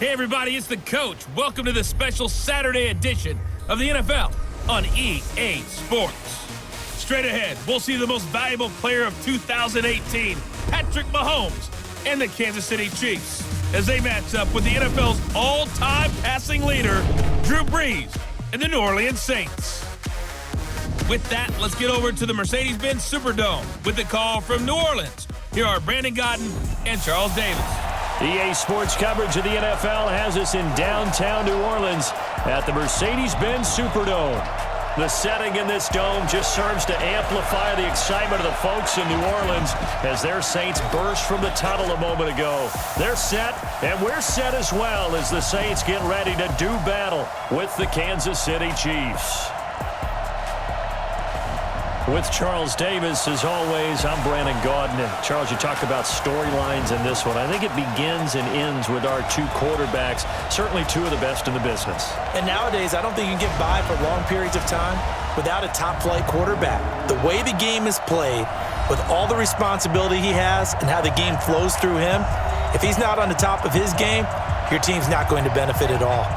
Hey everybody, it's the coach. Welcome to the special Saturday edition of the NFL on EA Sports. Straight ahead, we'll see the most valuable player of 2018, Patrick Mahomes, and the Kansas City Chiefs, as they match up with the NFL's all-time passing leader, Drew Brees, and the New Orleans Saints. With that, let's get over to the Mercedes-Benz Superdome with the call from New Orleans. Here are Brandon Godden and Charles Davis. EA Sports coverage of the NFL has us in downtown New Orleans at the Mercedes-Benz Superdome. The setting in this dome just serves to amplify the excitement of the folks in New Orleans as their Saints burst from the tunnel a moment ago. They're set, and we're set as well as the Saints get ready to do battle with the Kansas City Chiefs. With Charles Davis, as always, I'm Brandon Godden. And Charles, you talk about storylines in this one. I think it begins and ends with our two quarterbacks, certainly two of the best in the business. And nowadays, I don't think you can get by for long periods of time without a top-flight quarterback. The way the game is played, with all the responsibility he has and how the game flows through him, if he's not on the top of his game, your team's not going to benefit at all.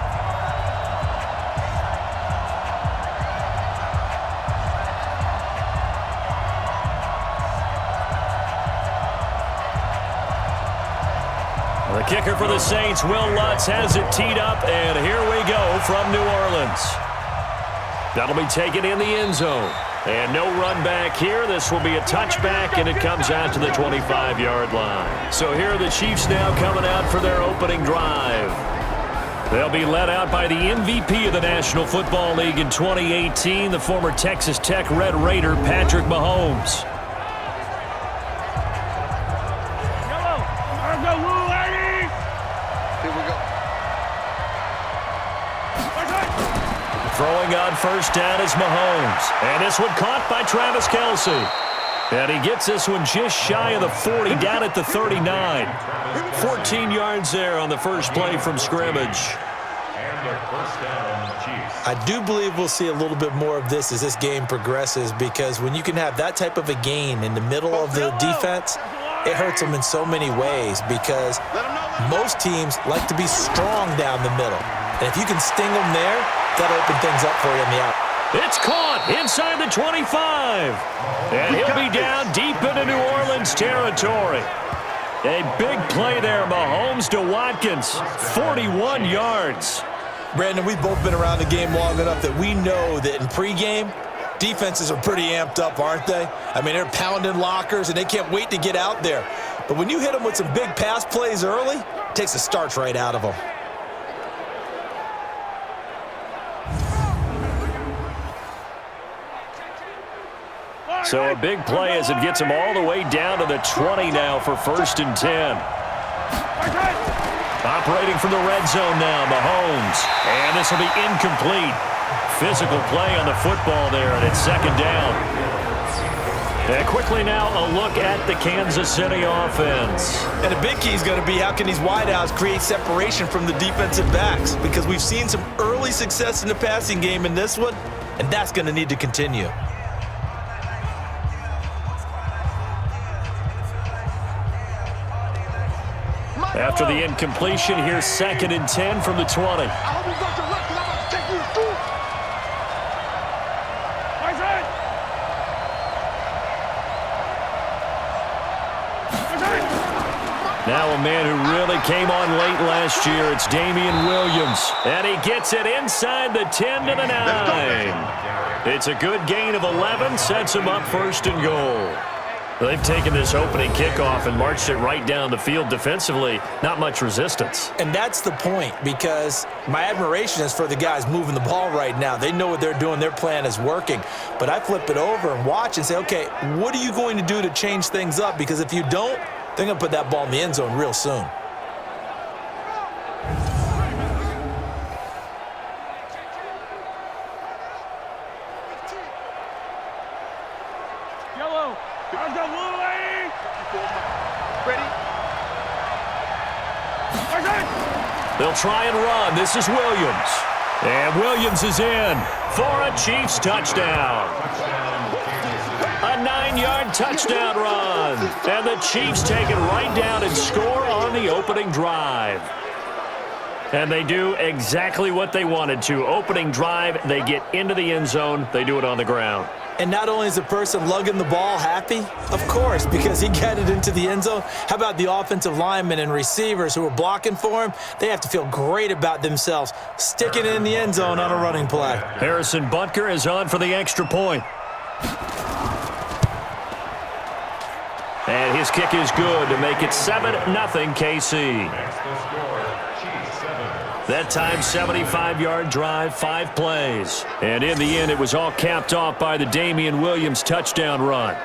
The kicker for the Saints, Will Lutz, has it teed up, and here we go from New Orleans. That'll be taken in the end zone. And no run back here. This will be a touchback, and it comes out to the 25-yard line. So here are the Chiefs now coming out for their opening drive. They'll be led out by the MVP of the National Football League in 2018, the former Texas Tech Red Raider, Patrick Mahomes. Throwing on first down is Mahomes. And this one caught by Travis Kelce. And he gets this one just shy of the 40, down at the 39. 14 yards there on the first play from scrimmage. I do believe we'll see a little bit more of this as this game progresses, because when you can have that type of a gain in the middle of the defense, it hurts them in so many ways, because most teams like to be strong down the middle. And if you can sting them there, that'll open things up for you in the out. It's caught inside the 25. And he'll be down deep into New Orleans territory. A big play there, Mahomes to Watkins. 41 yards. Brandon, we've both been around the game long enough that we know that in pregame, defenses are pretty amped up, aren't they? I mean, they're pounding lockers, and they can't wait to get out there. But when you hit them with some big pass plays early, it takes the starch right out of them. So a big play as it gets him all the way down to the 20 now for 1st and 10. Operating from the red zone now, Mahomes. And this will be incomplete. Physical play on the football there, and it's 2nd down. And quickly now, a look at the Kansas City offense. And the big key is going to be, how can these wideouts create separation from the defensive backs? Because we've seen some early success in the passing game in this one, and that's going to need to continue. After the incompletion, here's 2nd and 10 from the 20. Now a man who really came on late last year, it's Damian Williams. And he gets it inside the 10 to the 9. It's a good gain of 11, sets him up 1st and goal. They've taken this opening kickoff and marched it right down the field defensively. Not much resistance. And that's the point, because my admiration is for the guys moving the ball right now. They know what they're doing. Their plan is working. But I flip it over and watch and say, okay, what are you going to do to change things up? Because if you don't, they're going to put that ball in the end zone real soon. They'll try and run. This is Williams. And Williams is in for a Chiefs touchdown. A 9-yard touchdown run. And the Chiefs take it right down and score on the opening drive. And they do exactly what they wanted to. Opening drive, they get into the end zone. They do it on the ground. And not only is the person lugging the ball happy, of course, because he got it into the end zone. How about the offensive linemen and receivers who are blocking for him? They have to feel great about themselves, sticking it in the end zone on a running play. Harrison Butker is on for the extra point. And his kick is good to make it 7-0 KC. That time, 75-yard drive, 5 plays. And in the end, it was all capped off by the Damian Williams touchdown run.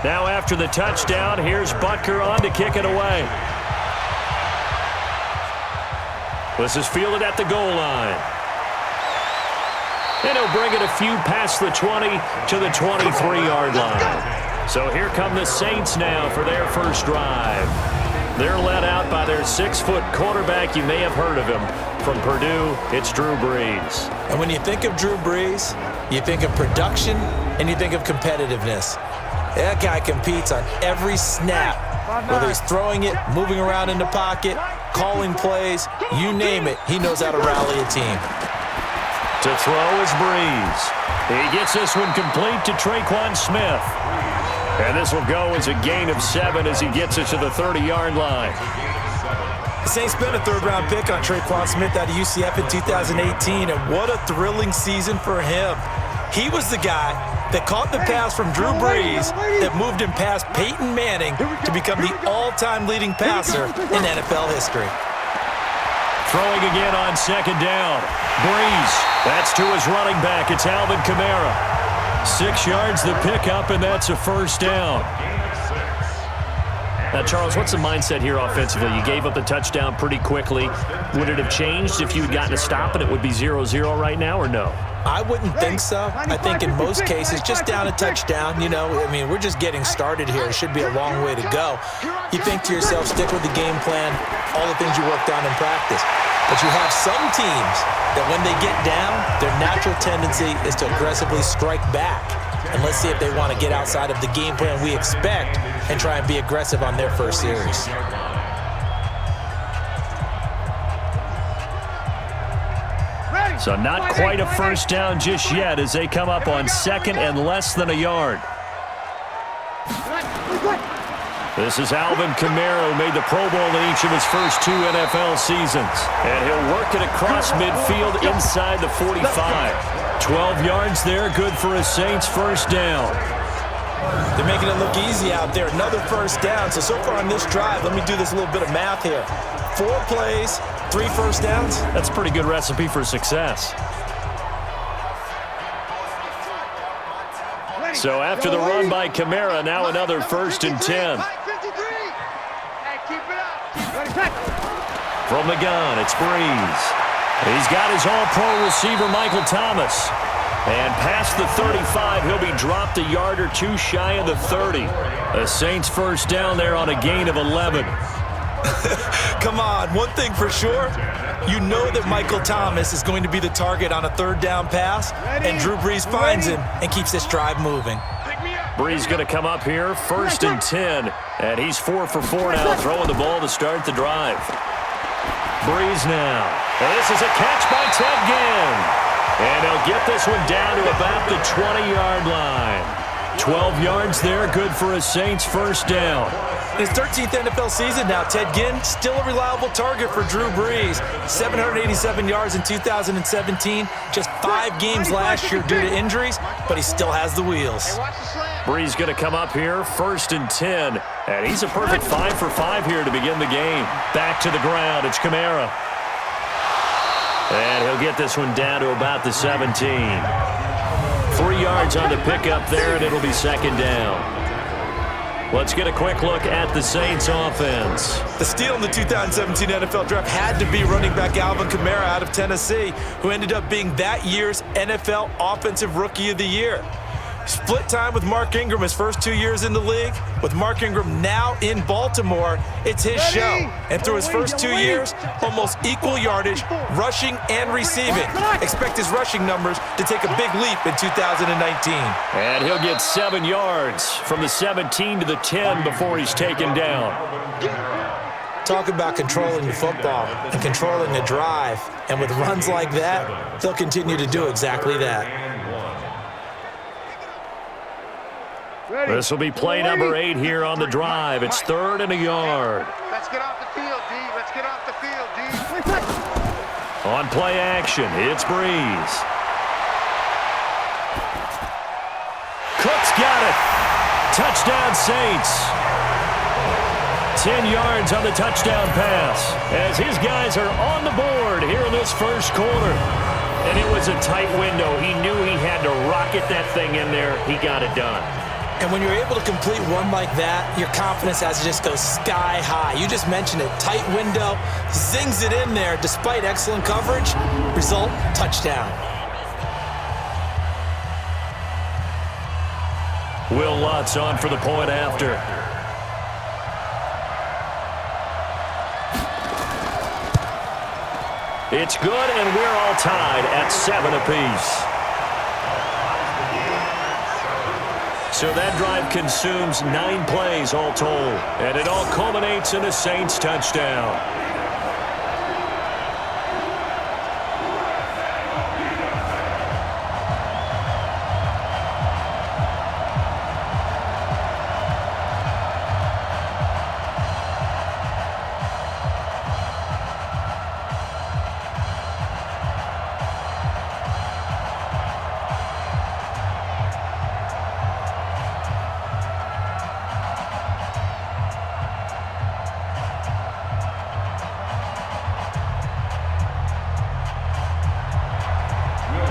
Now after the touchdown, here's Butker on to kick it away. This is fielded at the goal line. And he'll bring it a few past the 20 to the 23-yard line. So here come the Saints now for their first drive. They're led out by their 6-foot quarterback. You may have heard of him. From Purdue, it's Drew Brees. And when you think of Drew Brees, you think of production and you think of competitiveness. That guy competes on every snap, whether he's throwing it, moving around in the pocket, calling plays, you name it, he knows how to rally a team. To throw is Brees. He gets this one complete to Traquan Smith. And this will go as a gain of 7 as he gets it to the 30-yard line. The Saints spent a third-round pick on Traquan Smith out of UCF in 2018, and what a thrilling season for him. He was the guy that caught the pass from Drew Brees that moved him past Peyton Manning to become the all-time leading passer in NFL history. Throwing again on second down. Brees, that's to his running back. It's Alvin Kamara. 6 yards the pickup, and that's a first down. Now, Charles, what's the mindset here offensively? You gave up the touchdown pretty quickly. Would it have changed if you had gotten a stop and it would be 0-0 right now, or no? I wouldn't think so. I think in most cases, just down a touchdown, you know, I mean, we're just getting started here. It should be a long way to go. You think to yourself, stick with the game plan, all the things you worked on in practice. But you have some teams that when they get down, their natural tendency is to aggressively strike back. And let's see if they want to get outside of the game plan we expect and try and be aggressive on their first series. So not quite a first down just yet as they come up on second and less than a yard. This is Alvin Kamara, who made the Pro Bowl in each of his first 2 NFL seasons. And he'll work it across midfield inside the 45. 12 yards there, good for a Saints first down. They're making it look easy out there. Another first down. So far on this drive, let me do this little bit of math here. 4 plays, 3 first downs. That's a pretty good recipe for success. So after the run by Kamara, now another 1st and 10. From the gun, it's Brees. He's got his all-pro receiver, Michael Thomas. And past the 35, he'll be dropped a yard or 2 shy of the 30. The Saints first down there on a gain of 11. Come on, one thing for sure, you know that Michael Thomas is going to be the target on a 3rd down pass, and Drew Brees finds him and keeps this drive moving. Brees going to come up here, 1st and 10, and he's 4 for 4 now, throwing the ball to start the drive. Brees now, and this is a catch by Ted Ginn, and he'll get this one down to about the 20-yard line. 12 yards there, good for a Saints first down. His 13th NFL season now, Ted Ginn, still a reliable target for Drew Brees. 787 yards in 2017, just 5 games last year due to injuries, but he still has the wheels. Brees going to come up here, 1st and 10, and he's a perfect 5 for 5 here to begin the game. Back to the ground, it's Kamara. And he'll get this one down to about the 17. 3 yards on the pickup there, and it'll be 2nd down. Let's get a quick look at the Saints offense. The steal in the 2017 NFL Draft had to be running back Alvin Kamara out of Tennessee, who ended up being that year's NFL Offensive Rookie of the Year. Split time with Mark Ingram his first 2 years in the league. With Mark Ingram now in Baltimore, it's his show. And through his first 2 years, almost equal yardage, rushing and receiving. Expect his rushing numbers to take a big leap in 2019. And he'll get 7 yards from the 17 to the 10 before he's taken down. Talk about controlling the football and controlling the drive. And with runs like that, they'll continue to do exactly that. This will be play number 8 here on the drive. It's 3rd and a yard. Let's get off the field, D. Let's get off the field, D. On play action, it's Breeze. Cook's got it. Touchdown Saints. 10 yards on the touchdown pass as his guys are on the board here in this first quarter. And it was a tight window. He knew he had to rocket that thing in there. He got it done. And when you're able to complete one like that, your confidence has to just go sky high. You just mentioned it. Tight window, zings it in there despite excellent coverage. Result, touchdown. Will Lutz on for the point after. It's good, and we're all tied at 7 apiece. So that drive consumes 9 plays all told. And it all culminates in a Saints touchdown.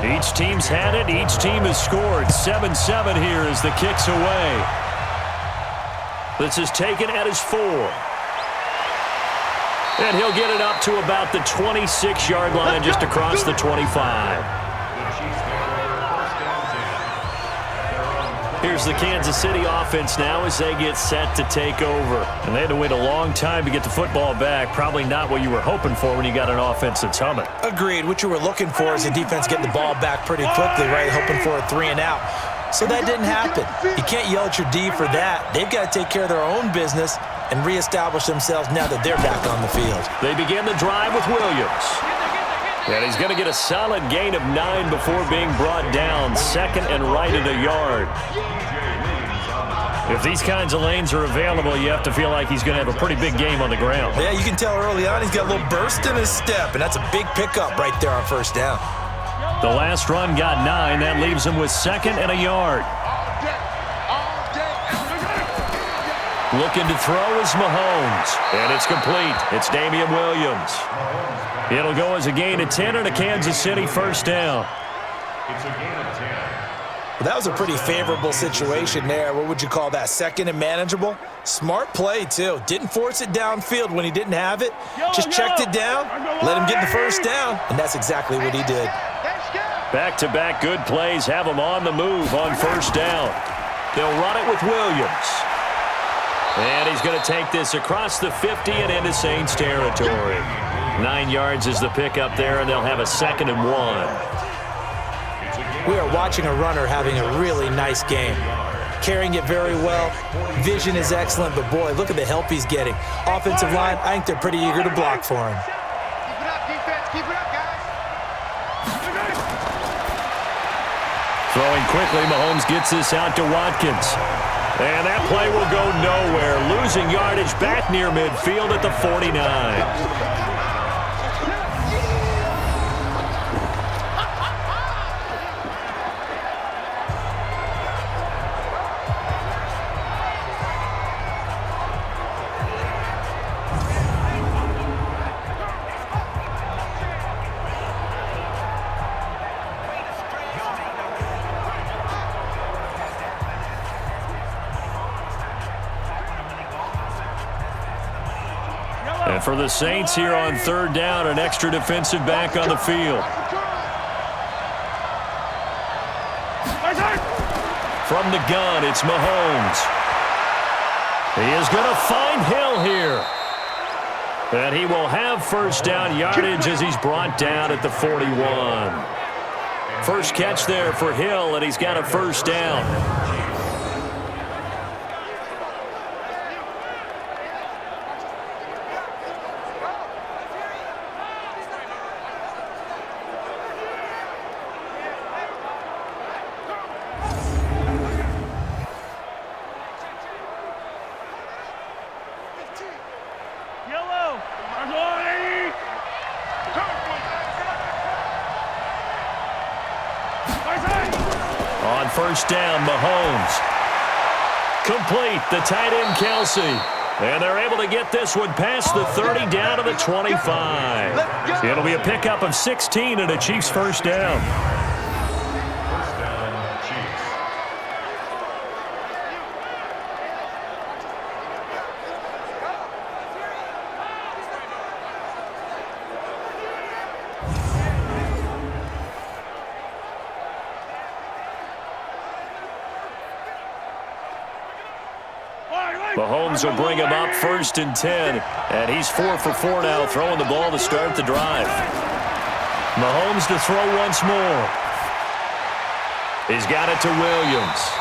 Each team's had it. Each team has scored. 7-7 here as the kick's away. This is taken at his 4. And he'll get it up to about the 26-yard line just across the 25. Here's the Kansas City offense now as they get set to take over. And they had to wait a long time to get the football back. Probably not what you were hoping for when you got an offense that's humming. Agreed. What you were looking for is the defense getting the ball back pretty quickly, right? Hoping for a 3 and out. So that didn't happen. You can't yell at your D for that. They've got to take care of their own business and reestablish themselves now that they're back on the field. They begin the drive with Williams. And he's going to get a solid gain of 9 before being brought down. 2nd and right at a yard. If these kinds of lanes are available, you have to feel like he's going to have a pretty big game on the ground. Yeah, you can tell early on he's got a little burst in his step, and that's a big pickup right there on first down. The last run got 9. That leaves him with 2nd and a yard. Looking to throw is Mahomes. And it's complete. It's Damian Williams. It'll go as a gain of 10 and a Kansas City first down. It's a gain of 10. Well, that was a pretty favorable situation there. What would you call that? 2nd and manageable? Smart play, too. Didn't force it downfield when he didn't have it. Just checked it down, let him get the first down, and that's exactly what he did. Back-to-back good plays have him on the move on first down. They'll run it with Williams. And he's going to take this across the 50 and into Saints territory. 9 yards is the pickup there, and they'll have a 2nd and 1. We are watching a runner having a really nice game. Carrying it very well. Vision is excellent, but boy, look at the help he's getting. Offensive line, I think they're pretty eager to block for him. Keep it up, defense. Keep it up, guys. Throwing quickly, Mahomes gets this out to Watkins. And that play will go nowhere. Losing yardage back near midfield at the 49. And for the Saints here on third down, an extra defensive back on the field. From the gun, it's Mahomes. He is going to find Hill here. And he will have first down yardage as he's brought down at the 41. First catch there for Hill, and he's got a first down. On first down, Mahomes. Complete, the tight end, Kelsey. And they're able to get this one past the 30 down to the 25. It'll be a pickup of 16 and a Chiefs first down. Mahomes will bring him up first and 10. And he's 4 for 4 now, throwing the ball to start the drive. Mahomes to throw once more. He's got it to Williams.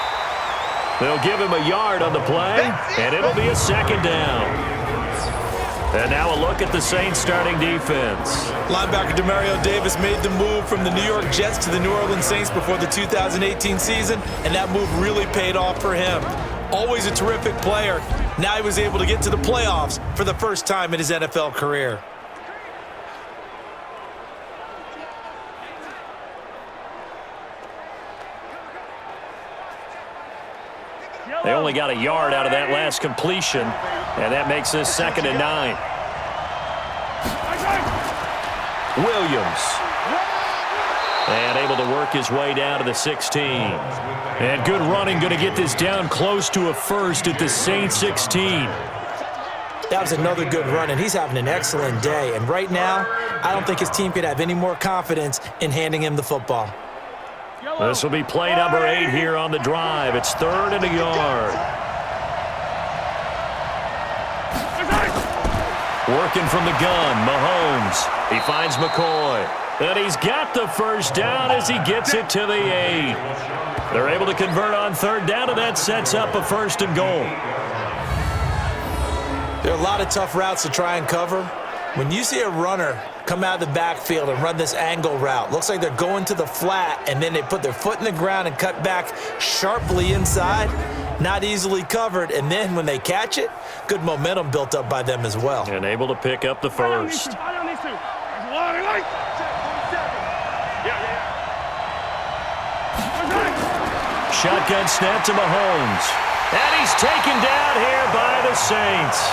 They'll give him a yard on the play, and it'll be a second down. And now a look at the Saints starting defense. Linebacker Demario Davis made the move from the New York Jets to the New Orleans Saints before the 2018 season, and that move really paid off for him. Always a terrific player. Now he was able to get to the playoffs for the first time in his NFL career. They only got a yard out of that last completion, and that makes this 2nd and 9. Williams. And able to work his way down to the 16. And good running, going to get this down close to a first at the Saints 16. That was another good run, and he's having an excellent day. And right now, I don't think his team could have any more confidence in handing him the football. This will be play number 8 here on the drive. It's 3rd and a yard. Working from the gun, Mahomes. He finds McCoy. And he's got the first down as he gets it to the 8. They're able to convert on 3rd down, and that sets up a 1st and goal. There are a lot of tough routes to try and cover. When you see a runner come out of the backfield and run this angle route, looks like they're going to the flat, and then they put their foot in the ground and cut back sharply inside. Not easily covered, and then when they catch it, good momentum built up by them as well. And able to pick up the first. Shotgun snap to Mahomes. And he's taken down here by the Saints.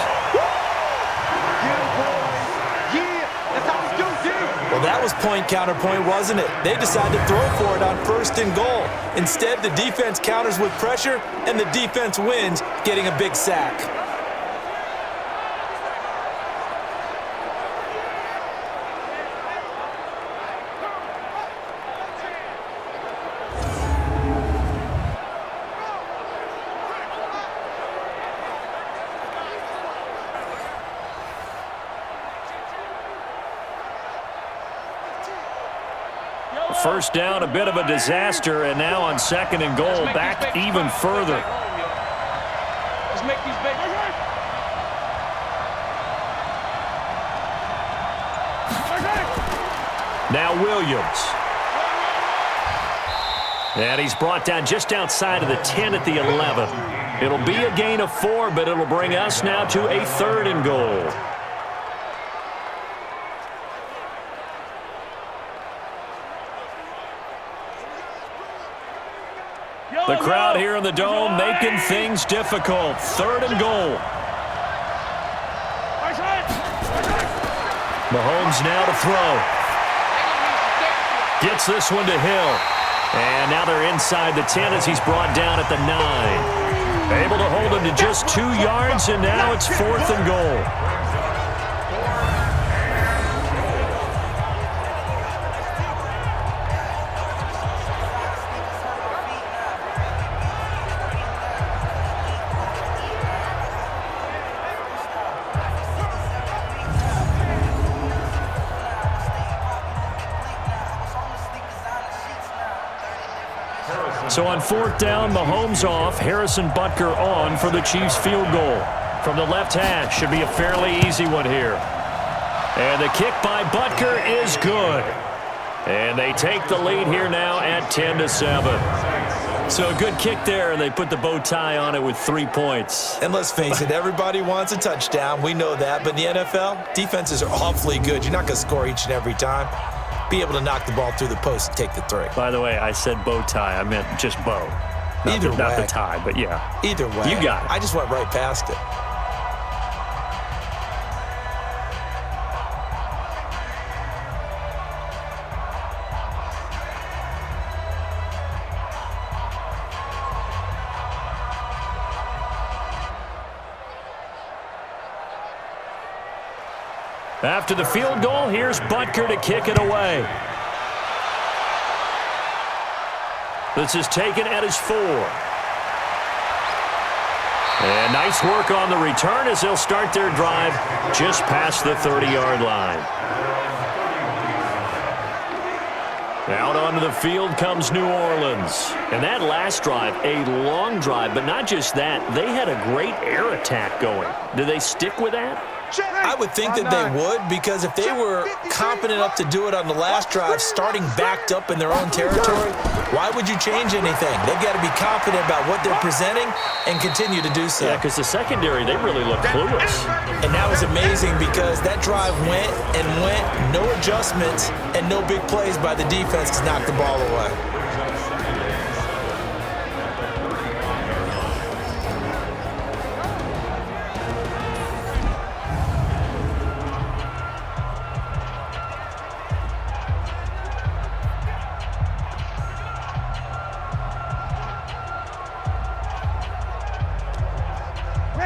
Well, that was point counterpoint, wasn't it? They decided to throw for it on 1st and goal. Instead, the defense counters with pressure, and the defense wins, getting a big sack. First down, a bit of a disaster, and now on 2nd and goal, back even further. Let's make these big. Now Williams. And he's brought down just outside of the 10 at the 11. It'll be a gain of 4, but it'll bring us now to a 3rd and goal. The crowd here in the Dome making things difficult. 3rd and goal. Mahomes now to throw. Gets this one to Hill. And now they're inside the 10 as he's brought down at the 9. Able to hold him to just 2 yards, and now it's 4th and goal. So on 4th down, Mahomes off, Harrison Butker on for the Chiefs field goal. From the left hash, should be a fairly easy one here. And the kick by Butker is good. And they take the lead here now at 10-7. So a good kick there, and they put the bow tie on it with 3 points. And let's face it, everybody wants a touchdown. We know that. But in the NFL, defenses are awfully good. You're not going to score each and every time. Be able to knock the ball through the post and take the 3. By the way, I said bow tie. I meant just bow. Not the tie, but yeah. Either way. You got it. I just went right past it. After the field goal, here's Butker to kick it away. This is taken at his 4. And nice work on the return as they'll start their drive just past the 30-yard line. Out onto the field comes New Orleans. And that last drive, a long drive, but not just that. They had a great air attack going. Do they stick with that? I would think that they would, because if they were confident enough to do it on the last drive, starting backed up in their own territory, why would you change anything? They've got to be confident about what they're presenting and continue to do so. Yeah, because the secondary, they really look clueless. And that was amazing because that drive went and went, no adjustments, and no big plays by the defense to knock the ball away.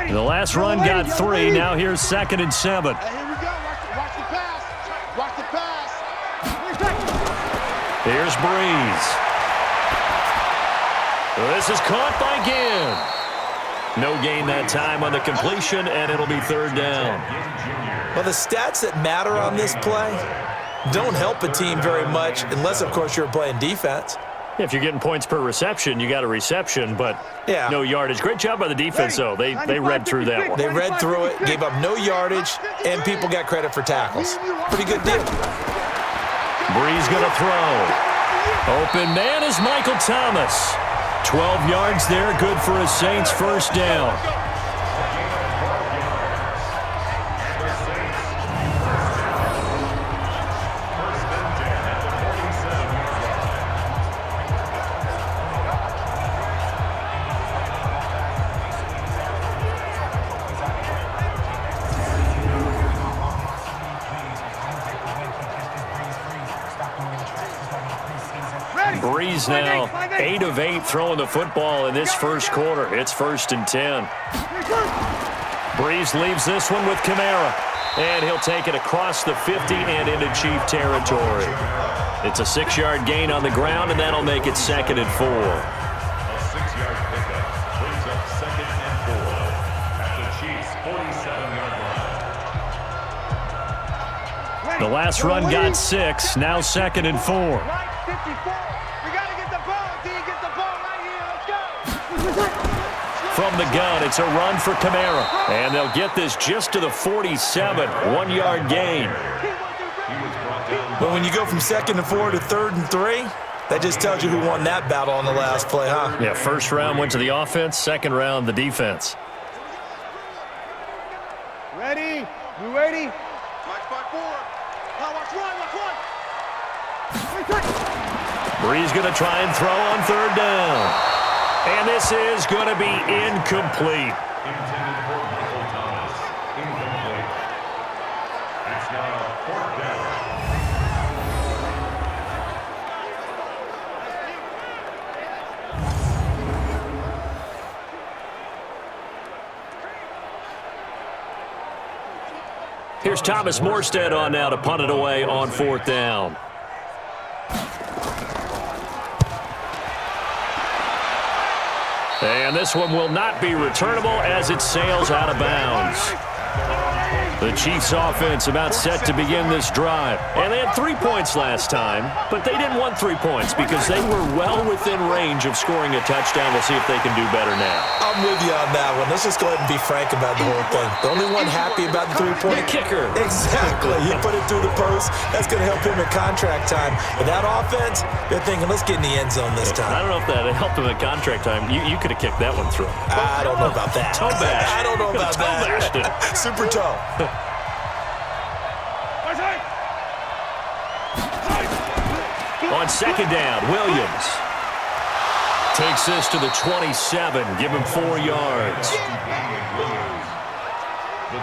The last run got 3. Now here's 2nd and 7. Here we go. Watch the pass. Watch the pass. Here's Breeze. This is caught by Ginn. No gain that time on the completion, and it'll be 3rd down. Well, the stats that matter on this play don't help a team very much unless, of course, you're playing defense. If you're getting points per reception, you got a reception, but no yardage. Great job by the defense, though. They read through that one. They read through it, gave up no yardage, and people got credit for tackles. Pretty good deal. Breeze going to throw. Open man is Michael Thomas. 12 yards there, good for a Saints 1st down. Breeze now 8 of 8 throwing the football in this first quarter. It's 1st and 10. Breeze leaves this one with Kamara, and he'll take it across the 50 and into Chief territory. It's a 6-yard gain on the ground, and that'll make it 2nd and 4. A 6-yard pickup brings up 2nd and 4 at the Chiefs' 47-yard line. The last run got 6, now 2nd and 4. From the gun, it's a run for Kamara. And they'll get this just to the 47, 1-yard gain. But when you go from 2nd and 4 to 3rd and 3, that just tells you who won that battle on the last play, huh? Yeah, 1st round went to the offense, 2nd round the defense. Ready? You ready? Watch by 4. Now watch one. Breeze going to try and throw on 3rd down. And this is going to be incomplete. Intended for Michael Thomas. Incomplete. It's now 4th down. Here's Thomas Morstead on now to punt it away on 4th down. And this one will not be returnable as it sails out of bounds. The Chiefs offense about set to begin this drive. And they had 3 points last time, but they didn't want 3 points because they were well within range of scoring a touchdown. We'll see if they can do better now. I'm with you on that one. Let's just go ahead and be frank about the whole thing. The only one happy about the 3-point kicker. Exactly. He put it through the post. That's going to help him in contract time. But that offense, they're thinking, let's get in the end zone this time. I don't know if that helped him in contract time. You could have kicked that one through. I don't know about that. Toe bash. I don't know about that. Bashed it. Super toe. On second down, Williams takes this to the 27. Give him 4 yards. The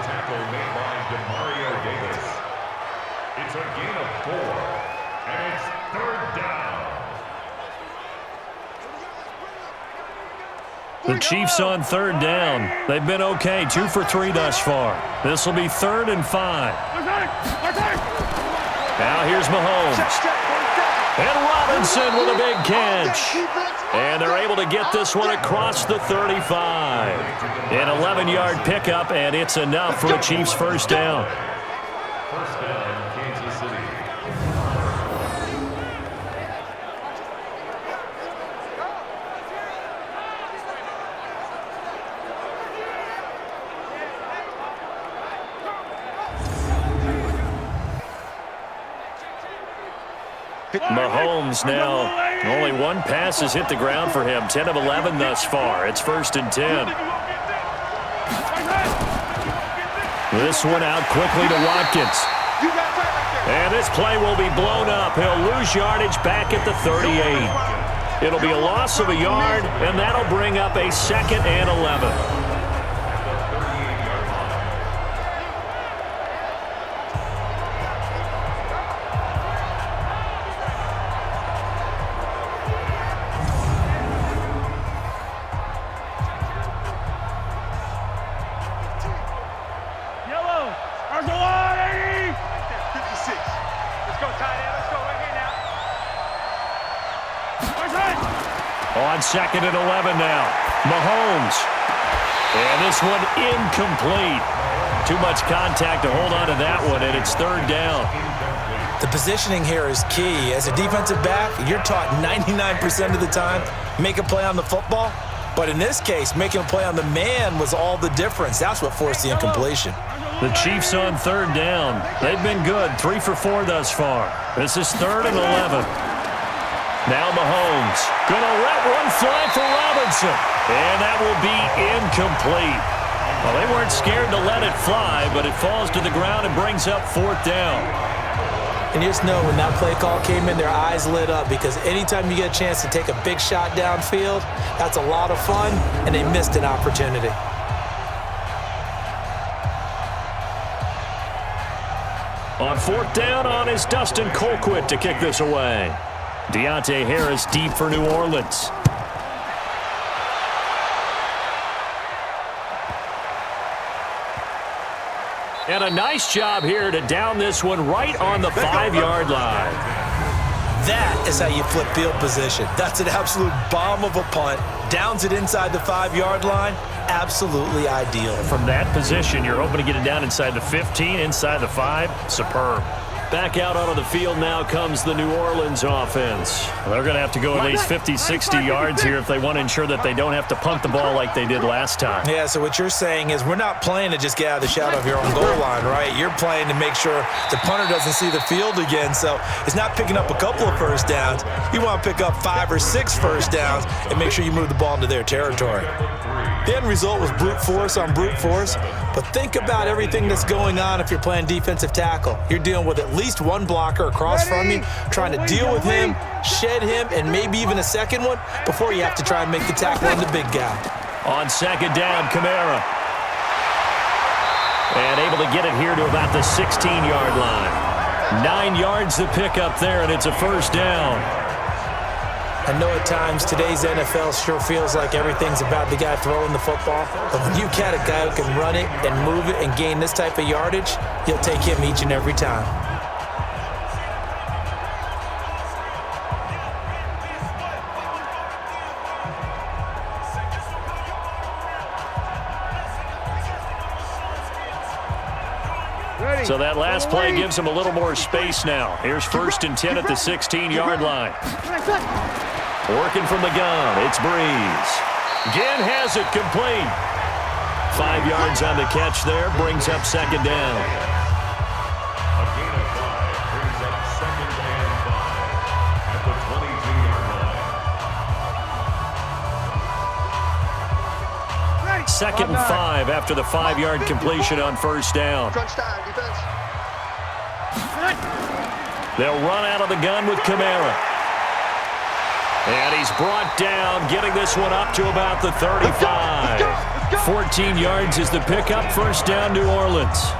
tackle made by DeMario Davis. It's a gain of 4, and it's 3rd down. The Chiefs on 3rd down. They've been okay, 2 for 3 thus far. This will be 3rd and 5. Now here's Mahomes. And Robinson with a big catch. And they're able to get this one across the 35. An 11-yard pickup, and it's enough for the Chiefs' first down. First down, Kansas City. Mahomes now, only 1 pass has hit the ground for him. 10 of 11 thus far. It's 1st and 10. This one out quickly to Watkins. And this play will be blown up. He'll lose yardage back at the 38. It'll be a loss of a yard, and that'll bring up a 2nd and 11. On 2nd and 11 now. Mahomes. And this one incomplete. Too much contact to hold on to that one, and it's 3rd down. The positioning here is key. As a defensive back, you're taught 99% of the time, make a play on the football. But in this case, making a play on the man was all the difference. That's what forced the incompletion. The Chiefs on 3rd down. They've been good, 3 for 4 thus far. This is 3rd and 11. Now Mahomes gonna let one fly for Robinson, and that will be incomplete. Well, they weren't scared to let it fly, but it falls to the ground and brings up 4th down. And you just know when that play call came in, their eyes lit up, because anytime you get a chance to take a big shot downfield, that's a lot of fun, and they missed an opportunity. On 4th down on is Dustin Colquitt to kick this away. Deontay Harris deep for New Orleans. And a nice job here to down this one right on the 5-yard line. That is how you flip field position. That's an absolute bomb of a punt. Downs it inside the 5-yard line. Absolutely ideal. From that position, you're hoping to get it down inside the 15, inside the 5. Superb. Back out onto the field now comes the New Orleans offense. They're going to have to go at least 50, 60 yards here if they want to ensure that they don't have to punt the ball like they did last time. Yeah, so what you're saying is we're not playing to just get out of the shadow of your own goal line, right? You're playing to make sure the punter doesn't see the field again. So it's not picking up a couple of first downs. You want to pick up 5 or 6 first downs and make sure you move the ball into their territory. The end result was brute force on brute force. But think about everything that's going on if you're playing defensive tackle. You're dealing with at least one blocker across from you, trying to deal with him, shed him, and maybe even a second one before you have to try and make the tackle on the big guy. On 2nd down, Kamara. And able to get it here to about the 16-yard line. 9 yards to pick up there, and it's a first down. I know at times today's NFL sure feels like everything's about the guy throwing the football. But when you got a guy who can run it and move it and gain this type of yardage, you'll take him each and every time. So that last play gives him a little more space now. Here's 1st and 10 at the 16-yard line. Working from the gun, it's Breeze. Ginn has it complete. 5 yards on the catch there, brings up 2nd down. A gain of 5 brings up 2nd and 5 at the 22-yard line. 2nd and 5 after the 5-yard completion on 1st down. Crunch time, defense. They'll run out of the gun with Kamara. And he's brought down, getting this one up to about the 35. 14 yards is the pickup. 1st down, New Orleans.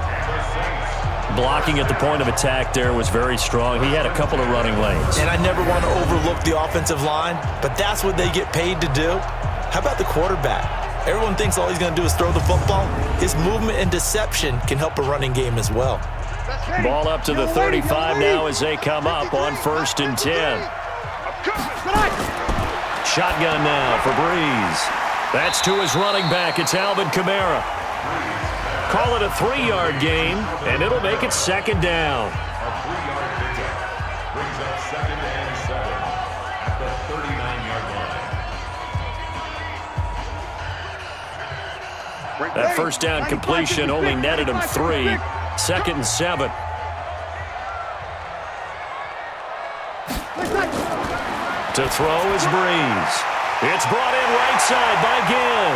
Blocking at the point of attack there was very strong. He had a couple of running lanes. And I never want to overlook the offensive line, but that's what they get paid to do. How about the quarterback? Everyone thinks all he's going to do is throw the football. His movement and deception can help a running game as well. Ball up to the 35 now as they come up on 1st and 10. Shotgun now for Breeze. That's to his running back. It's Alvin Kamara. Call it a 3-yard gain, and it'll make it 2nd down. A 3-yard pickup brings up 2nd and 7 at the 39-yard line. That 1st down completion only netted him 3. 2nd and 7. To throw is Breeze. It's brought in right side by Ginn.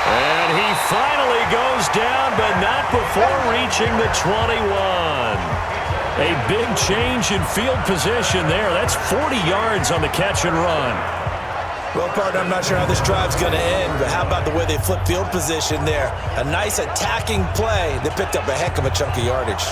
And he finally goes down, but not before reaching the 21. A big change in field position there. That's 40 yards on the catch and run. Well, partner, I'm not sure how this drive's going to end, but how about the way they flip field position there? A nice attacking play. They picked up a heck of a chunk of yardage.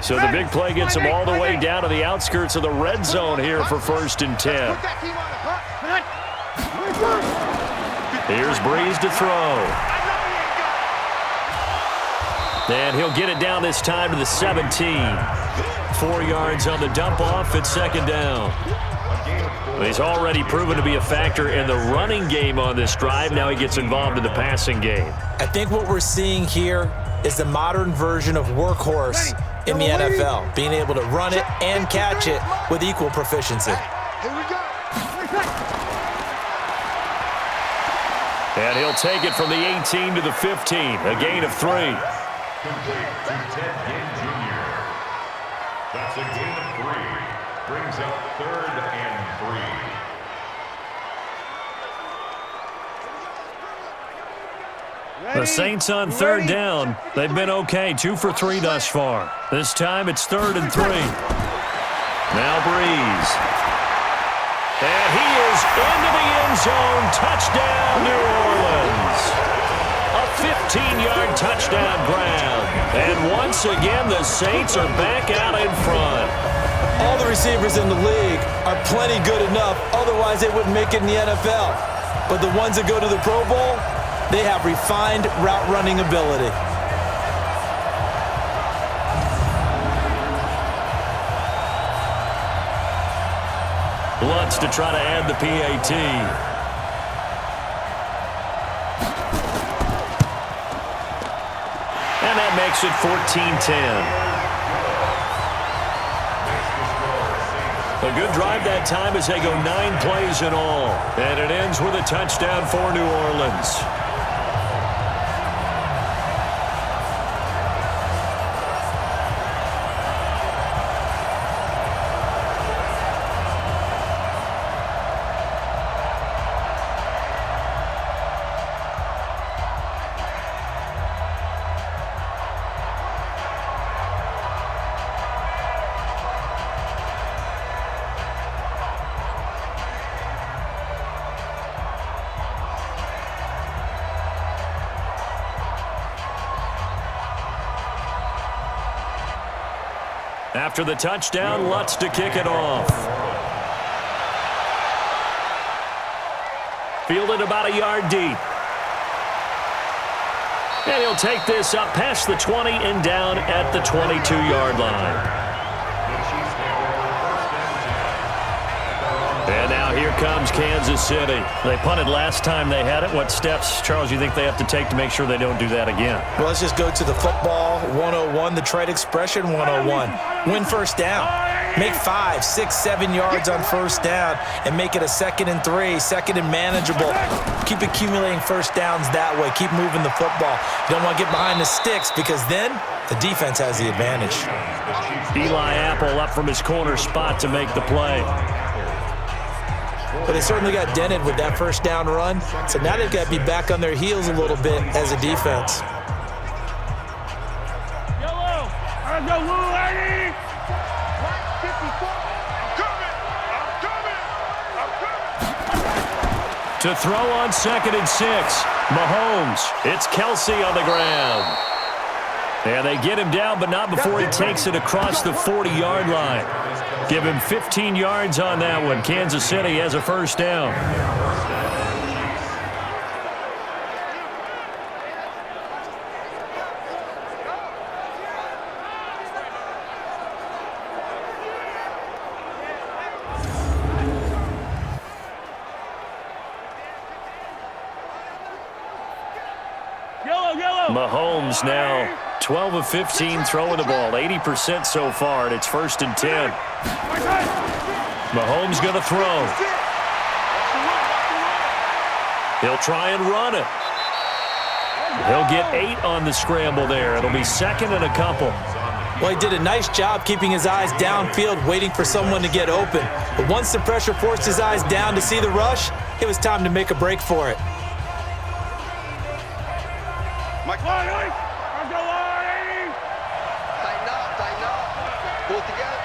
So the big play gets him all the way down to the outskirts of the red zone here for 1st and 10. Here's Breeze to throw. And he'll get it down this time to the 17. 4 yards on the dump off. It's 2nd down. He's already proven to be a factor in the running game on this drive. Now he gets involved in the passing game. I think what we're seeing here is the modern version of workhorse in the NFL, being able to run it and catch it with equal proficiency. Here we go. And he'll take it from the 18 to the 15, a gain of 3. Complete to Ted Ginn Jr. That's a gain of 3. Brings up 3rd and 3. The Saints on 3rd down. They've been okay, 2 for 3 thus far. This time it's 3rd and 3. Now Breeze. And he is into the end zone. Touchdown, New Orleans. A 15-yard touchdown grab. And once again, the Saints are back out in front. All the receivers in the league are plenty good enough, otherwise they wouldn't make it in the NFL. But the ones that go to the Pro Bowl, they have refined route running ability. Lutz to try to add the PAT. And that makes it 14-10. A good drive that time as they go 9 plays in all. And it ends with a touchdown for New Orleans. After the touchdown, Lutz to kick it off. Fielded about a yard deep. And he'll take this up past the 20 and down at the 22-yard line. And now here comes Kansas City. They punted last time they had it. What steps, Charles, you think they have to take to make sure they don't do that again? Well, let's just go to the football 101, the trade expression 101. Win first down. Make 5, 6, 7 yards on first down and make it a 2nd and 3, 2nd and manageable. Keep accumulating first downs that way. Keep moving the football. You don't want to get behind the sticks because then the defense has the advantage. Eli Apple up from his corner spot to make the play. But they certainly got dented with that first down run. So now they've got to be back on their heels a little bit as a defense. Yellow. Let's go, Lou, lady. To throw on 2nd and 6. Mahomes. It's Kelsey on the ground. And they get him down, but not before he takes it across the 40-yard line. Give him 15 yards on that one. Kansas City has a first down. Mahomes now 12 of 15 throwing the ball, 80% so far, and it's 1st and 10. Mahomes going to throw. He'll try and run it. He'll get 8 on the scramble there. It'll be 2nd and a couple. Well, he did a nice job keeping his eyes downfield, waiting for someone to get open. But once the pressure forced his eyes down to see the rush, it was time to make a break for it. Mike, Let's go, Lady. tighten up. Pull it together.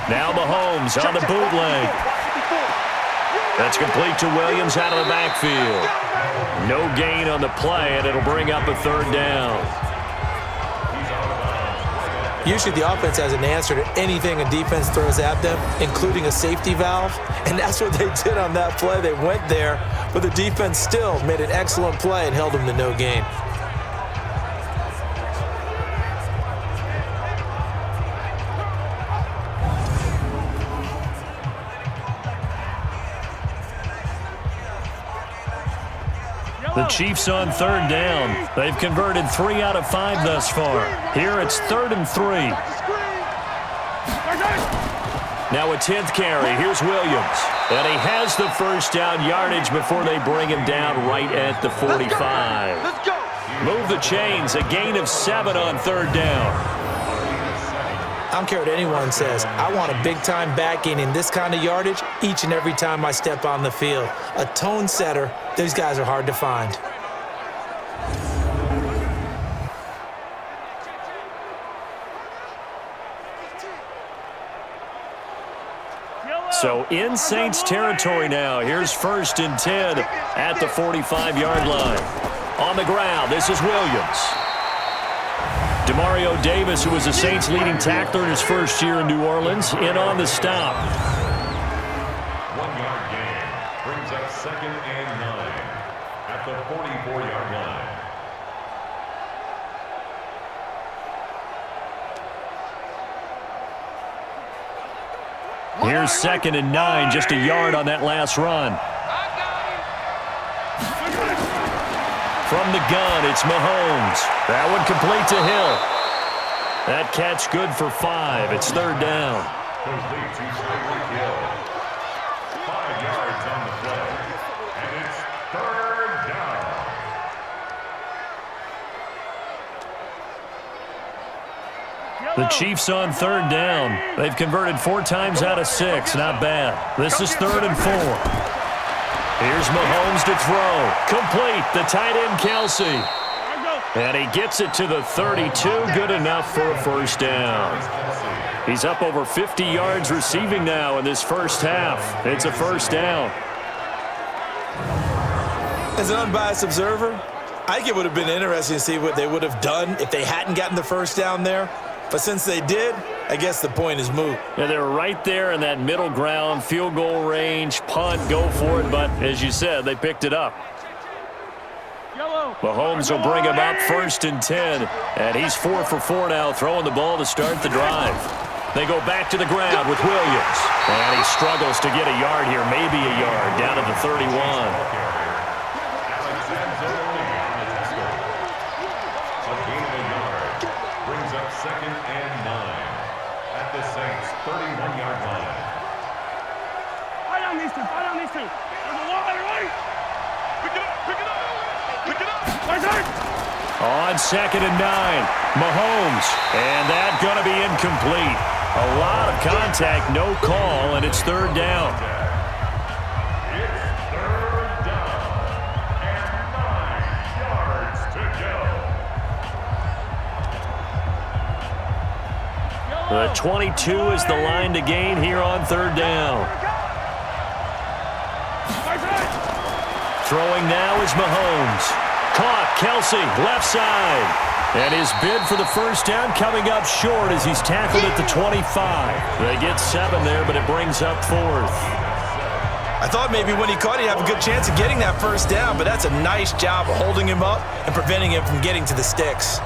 Now Mahomes on the bootleg. That's complete to Williams out of the backfield. No gain on the play, and it'll bring up a 3rd down. Usually the offense has an answer to anything a defense throws at them, including a safety valve, and that's what they did on that play. They went there, but the defense still made an excellent play and held them to no gain. The Chiefs on 3rd down. They've converted 3 out of 5 thus far. Here it's 3rd and 3. Now a 10th carry. Here's Williams. And he has the first down yardage before they bring him down right at the 45. Let's go. Move the chains. A gain of 7 on 3rd down. I don't care what anyone says. I want a big-time back gain in this kind of yardage each and every time I step on the field. A tone setter, these guys are hard to find. So in Saints territory now. Here's 1st and 10 at the 45-yard line. On the ground, this is Williams. Demario Davis, who was the Saints' leading tackler in his first year in New Orleans, in on the stop. 1-yard gain brings up 2nd and 9 at the 44-yard line. Here's 2nd and 9, just a yard on that last run. From the gun, it's Mahomes. That one complete to Hill. That catch good for 5. It's 3rd down. Complete to Tyreek Hill. 5 yards on the play. And it's 3rd down. The Chiefs on 3rd down. They've converted 4 times out of 6. Not bad. This is 3rd and 4. Here's Mahomes to throw. Complete. The tight end, Kelsey. And he gets it to the 32. Good enough for a first down. He's up over 50 yards receiving now in this first half. It's a first down. As an unbiased observer, I think it would have been interesting to see what they would have done if they hadn't gotten the first down there. But since they did, I guess the point is moot. Yeah, they're right there in that middle ground, field goal range, punt, go for it. But as you said, they picked it up. Mahomes will bring him up 1st and 10. And he's 4 for 4 now, throwing the ball to start the drive. They go back to the ground with Williams. And he struggles to get a yard here, maybe a yard, down to the 31. Second and 9 at the Saints' 31-yard line. Fight on these two. There's a wall there, right? Pick it up. On 2nd and 9, Mahomes. And that going to be incomplete. A lot of contact, no call, and it's 3rd down. It's 3rd down and 9 yards to go. The 22 is the line to gain here on 3rd down. Throwing now is Mahomes. Caught, Kelsey, left side. And his bid for the 1st down coming up short as he's tackled at the 25. They get 7 there, but it brings up 4th. I thought maybe when he caught, he'd have a good chance of getting that 1st down, but that's a nice job of holding him up and preventing him from getting to the sticks.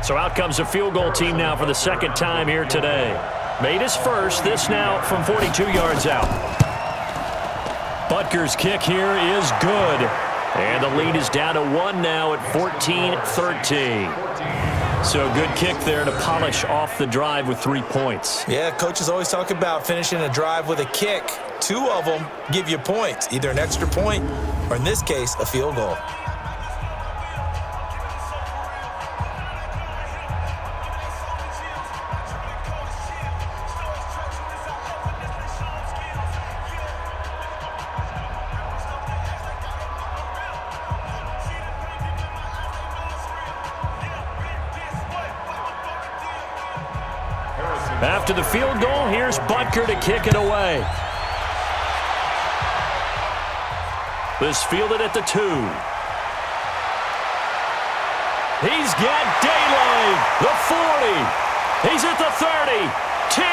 So out comes a field goal team now for the 2nd time here today. Made his first, this now from 42 yards out. Butker's kick here is good. And the lead is down to 1 now at 14-13. So good kick there to polish off the drive with 3 points. Yeah, coaches always talk about finishing a drive with a kick. 2 of them give you points, either an extra point or, in this case, a field goal. After the field goal, here's Butker to kick it away. This fielded at the 2. He's got daylight. The 40. He's at the 30. 10.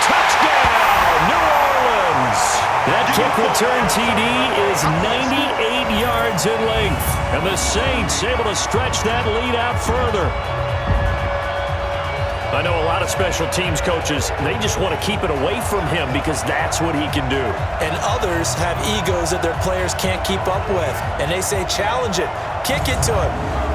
Touchdown, New Orleans. That kick return TD is 98 yards in length. And the Saints able to stretch that lead out further. I know a lot of special teams coaches, they just want to keep it away from him because that's what he can do. And others have egos that their players can't keep up with. And they say, challenge it, kick it to him.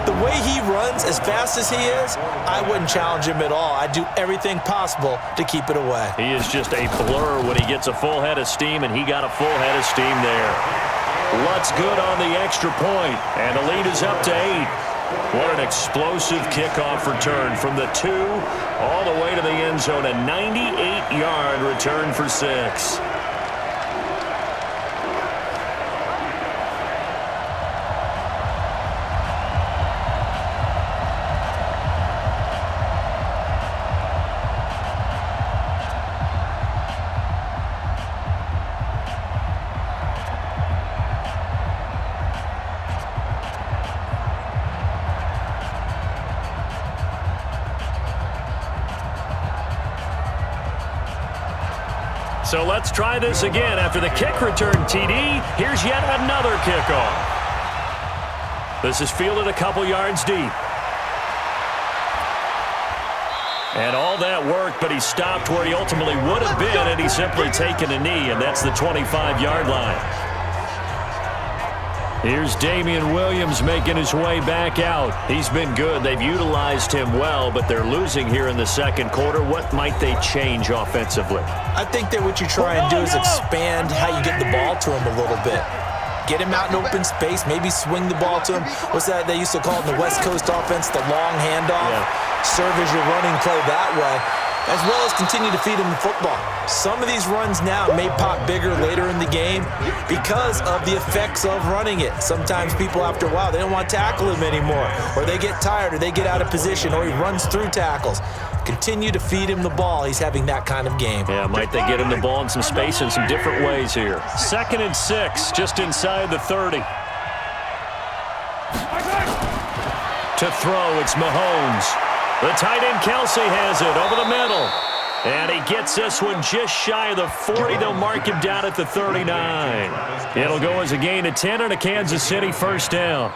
The way he runs as fast as he is, I wouldn't challenge him at all. I'd do everything possible to keep it away. He is just a blur when he gets a full head of steam, and he got a full head of steam there. Lutz good on the extra point, and the lead is up to 8. What an explosive kickoff return from the 2 all the way to the end zone. A 98-yard return for 6. So let's try this again. After the kick return TD, here's yet another kickoff. This is fielded a couple yards deep. And all that worked, but he stopped where he ultimately would have been, and he's simply taken a knee, and that's the 25-yard line. Here's Damian Williams making his way back out. He's been good. They've utilized him well, but they're losing here in the second quarter. What might they change offensively? I think that what you try and do is expand how you get the ball to him a little bit. Get him out in open space, maybe swing the ball to him. What's that they used to call it in the West Coast offense, the long handoff? Yeah. Serve as your running play that way. as well as continue to feed him the football. Some of these runs now may pop bigger later in the game because of the effects of running it. Sometimes people, after a while, they don't want to tackle him anymore, or they get tired, or they get out of position, or he runs through tackles. Continue to feed him the ball. He's having that kind of game. Yeah, might they get him the ball in some space in some different ways here. 2nd and 6, just inside the 30. To throw, it's Mahomes. The tight end, Kelsey, has it over the middle. And he gets this one just shy of the 40. They'll mark him down at the 39. It'll go as a gain of 10 and a Kansas City first down.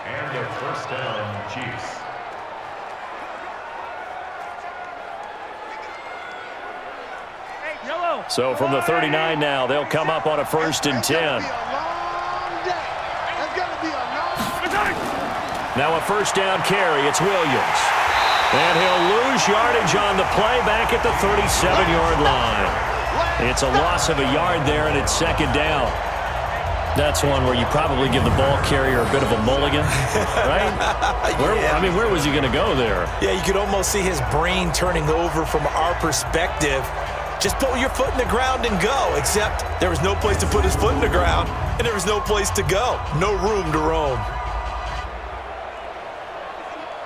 And a first down, Chiefs. So from the 39 now, they'll come up on a 1st and 10. Now a first down carry. It's Williams. And he'll lose yardage on the play back at the 37-yard line. It's a loss of a yard there, and it's 2nd down. That's one where you probably give the ball carrier a bit of a mulligan, right? Where was he going to go there? Yeah, you could almost see his brain turning over from our perspective. Just put your foot in the ground and go, except there was no place to put his foot in the ground, and there was no place to go. No room to roam.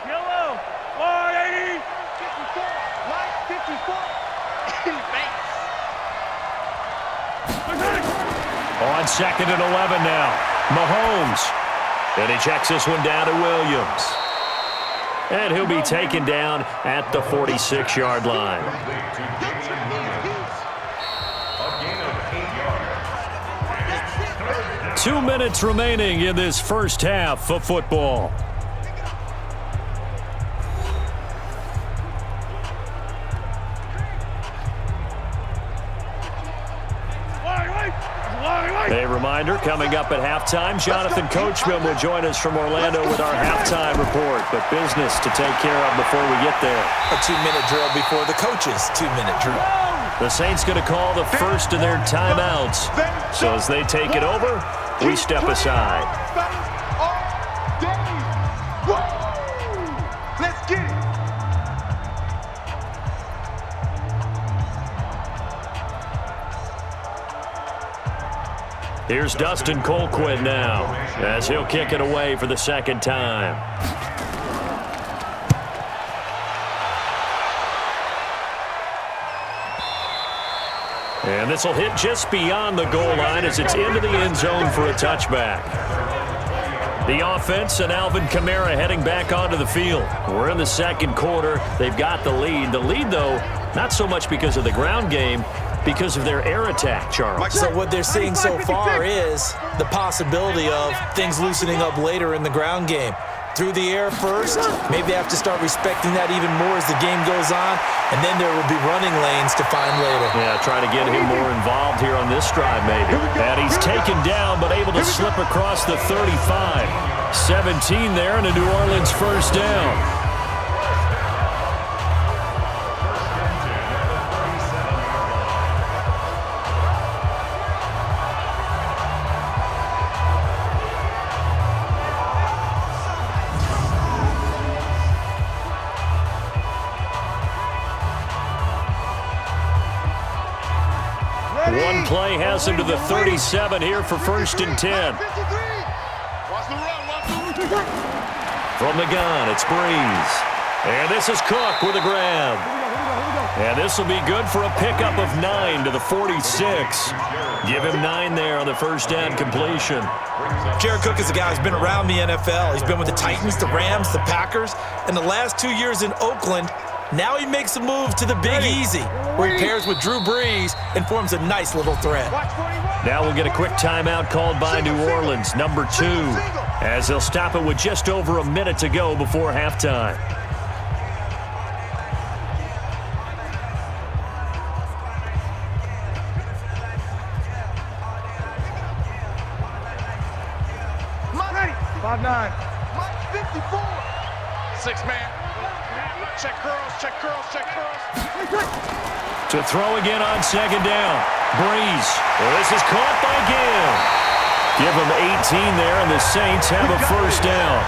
Yellow, 180, 54, right, 54. On 2nd and 11 now, Mahomes. And he checks this one down to Williams. And he'll be taken down at the 46-yard line. 2 minutes remaining in this first half of football. A reminder, coming up at halftime, Jonathan Coachman will join us from Orlando with our halftime report. But business to take care of before we get there. A 2-minute drill before the coach's 2-minute drill. The Saints going to call the first of their timeouts. So as they take it over, we step aside. Let's get it. Here's Dustin Colquitt now, as he'll kick it away for the 2nd time. And this will hit just beyond the goal line as it's into the end zone for a touchback. The offense and Alvin Kamara heading back onto the field. We're in the 2nd quarter. They've got the lead. The lead, though, not so much because of the ground game, because of their air attack, Charles. So what they're seeing so far is the possibility of things loosening up later in the ground game. Through the air first, maybe they have to start respecting that even more as the game goes on, and then there will be running lanes to find later. Yeah, trying to get him more involved here on this drive maybe. And he's taken down but able to slip across the 35. 17 there and a New Orleans first down. One play has him to the 37 here for 1st and 10. From the gun, it's Breeze. And this is Cook with a grab. And this will be good for a pickup of 9 to the 46. Give him 9 there on the first down completion. Jared Cook is a guy who's been around the NFL. He's been with the Titans, the Rams, the Packers, and the last 2 years in Oakland. Now he makes a move to the Big Easy, where he pairs with Drew Brees and forms a nice little threat. Now we'll get a quick timeout called by New Orleans, number 2, as they'll stop it with just over a minute to go before halftime. Ready. 5'9". 54. 6-man. Check curls, check curls, check curls. To throw again on 2nd down. Breeze. Well, this is caught by Gill. Give him 18 there, and the Saints have a first down.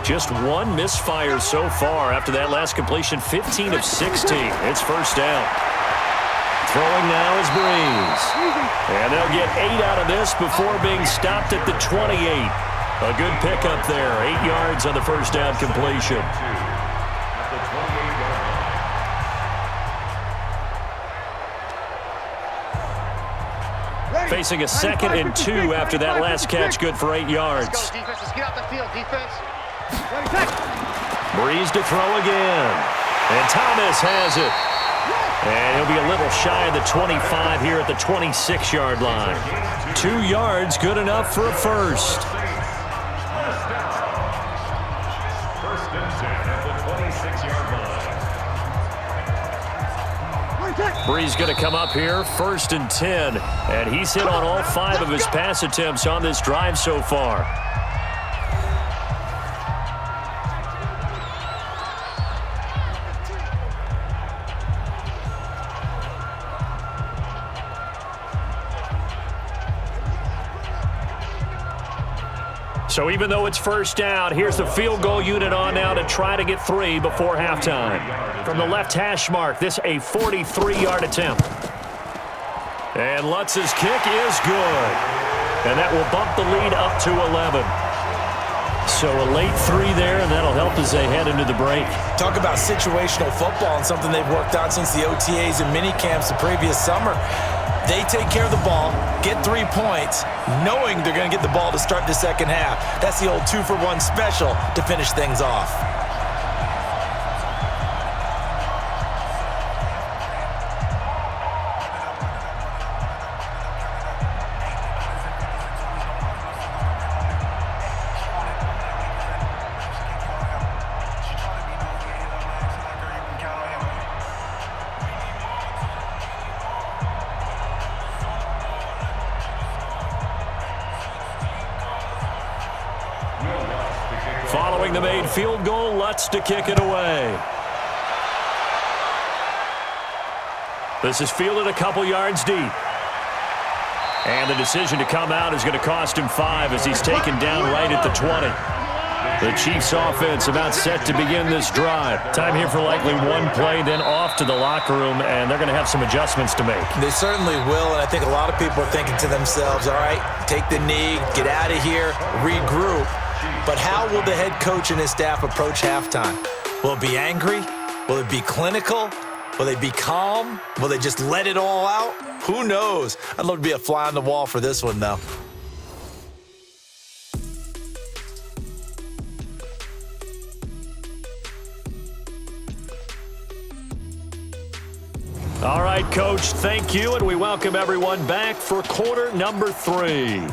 Just one misfire so far after that last completion, 15 of 16. It's first down. Throwing now is Breeze. And they'll get 8 out of this before being stopped at the 28. A good pickup there. 8 yards on the first down completion. Facing a 2nd and 2 after that last catch, good for 8 yards. Let's go, defense. Let's get out the field, defense. Breeze to throw again. And Thomas has it. And he'll be a little shy of the 25 here at the 26-yard line. 2 yards, good enough for a first. First and 10 at the 26-yard line. Breeze going to come up here, 1st and 10. And he's hit on all 5 of his pass attempts on this drive so far. So even though it's first down, here's the field goal unit on now to try to get 3 before halftime. From the left hash mark, this a 43-yard attempt. And Lutz's kick is good. And that will bump the lead up to 11. So a late 3 there, and that'll help as they head into the break. Talk about situational football and something they've worked on since the OTAs and mini camps the previous summer. They take care of the ball, get 3 points, knowing they're going to get the ball to start the second half. That's the old 2-for-1 special to finish things off. Following the made field goal, Lutz to kick it away. This is fielded a couple yards deep. And the decision to come out is going to cost him 5 as he's taken down right at the 20. The Chiefs offense about set to begin this drive. Time here for likely 1 play, then off to the locker room, and they're going to have some adjustments to make. They certainly will, and I think a lot of people are thinking to themselves, all right, take the knee, get out of here, regroup. But how will the head coach and his staff approach halftime? Will it be angry? Will it be clinical? Will they be calm? Will they just let it all out? Who knows? I'd love to be a fly on the wall for this one, though. All right, Coach, thank you, and we welcome everyone back for quarter number 3.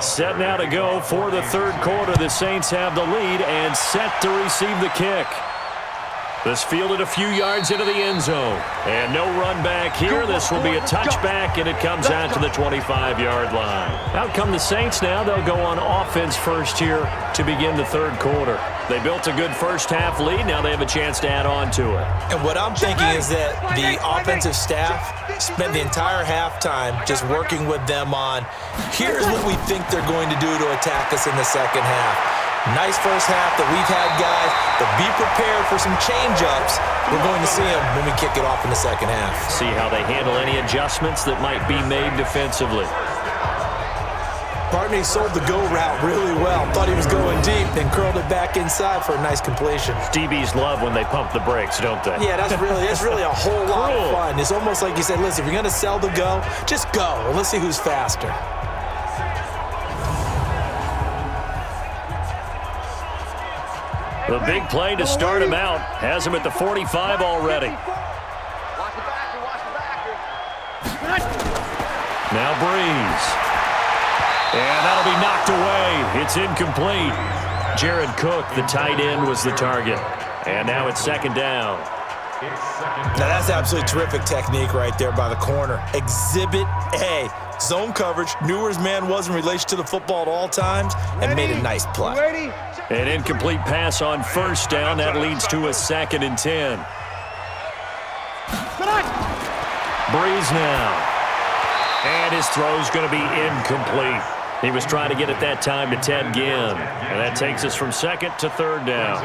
Set now to go for the third quarter. The Saints have the lead and set to receive the kick. This fielded a few yards into the end zone. And no run back here. This will be a touchback, and it comes out to the 25-yard line. Out come the Saints now. They'll go on offense first here to begin the third quarter. They built a good first half lead. Now they have a chance to add on to it. And what I'm thinking is that the offensive staff spent the entire halftime just working with them on, here's what we think they're going to do to attack us in the second half. Nice first half that we've had, guys, but be prepared for some change-ups. We're going to see them when we kick it off in the second half. See how they handle any adjustments that might be made defensively. Bartney sold the go route really well. Thought he was going deep, then curled it back inside for a nice completion. DBs love when they pump the brakes, don't they? Yeah, that's really a whole lot of fun. It's almost like you said, listen, if you're going to sell the go, just go, and let's see who's faster. The big play to start him out has him at the 45 already. Watch the backer, watch the backer. Now Breeze. And that'll be knocked away. It's incomplete. Jared Cook, the tight end, was the target. And now it's second down. Now that's absolutely terrific technique right there by the corner. Exhibit A. Zone coverage, knew where his man was in relation to the football at all times, and made a nice play. An incomplete pass on first down. That leads to a 2nd and 10. Breeze now. And his throw's going to be incomplete. He was trying to get it that time to Ted Ginn. And that takes us from 2nd to 3rd down.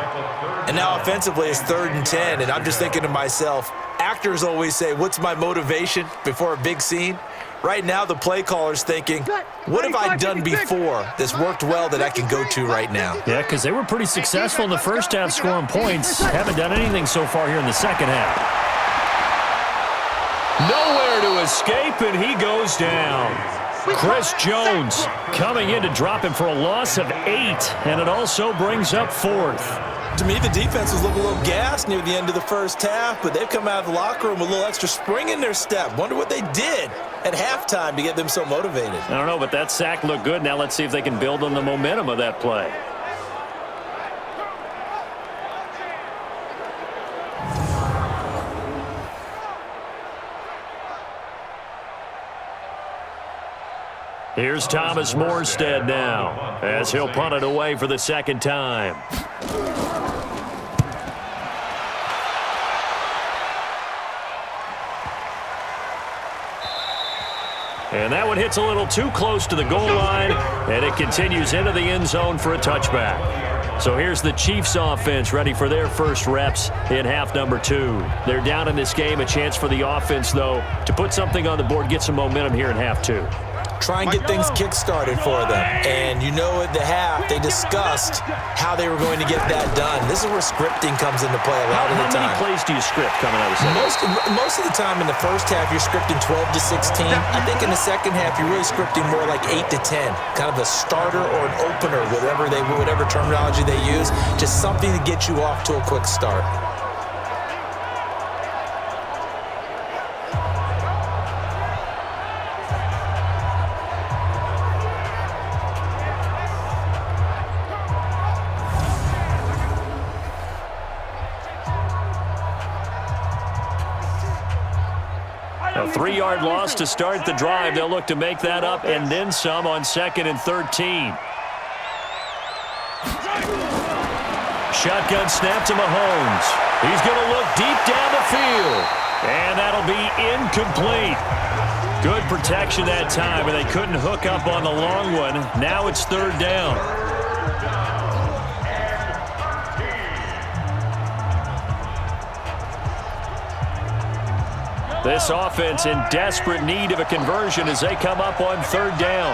And now offensively it's 3rd and 10, and I'm just thinking to myself, actors always say, what's my motivation before a big scene? Right now the play caller's thinking, what have I done before that's worked well that I can go to right now? Yeah, because they were pretty successful in the first half scoring points. Haven't done anything so far here in the second half. Nowhere to escape, and he goes down. Chris Jones coming in to drop him for a loss of 8, and it also brings up 4th. To me, the defense was looking a little gassed near the end of the first half, but they've come out of the locker room with a little extra spring in their step. Wonder what they did at halftime to get them so motivated. I don't know, but that sack looked good. Now let's see if they can build on the momentum of that play. Here's Thomas Morstead now, as he'll punt it away for the 2nd time. And that one hits a little too close to the goal line, and it continues into the end zone for a touchback. So here's the Chiefs offense ready for their first reps in half number 2. They're down in this game. A chance for the offense, though, to put something on the board, get some momentum here in half 2. Try and get things kick-started for them. And you know at the half, they discussed how they were going to get that done. This is where scripting comes into play a lot of the time. How many plays do you script coming out of the second? Most of the time in the first half, you're scripting 12 to 16. I think in the second half, you're really scripting more like 8 to 10. Kind of a starter or an opener, whatever terminology they use. Just something to get you off to a quick start. A 3-yard loss to start the drive. They'll look to make that up and then some on 2nd and 13. Shotgun snap to Mahomes. He's going to look deep down the field. And that'll be incomplete. Good protection that time, and they couldn't hook up on the long one. Now it's 3rd down. This offense in desperate need of a conversion as they come up on 3rd down.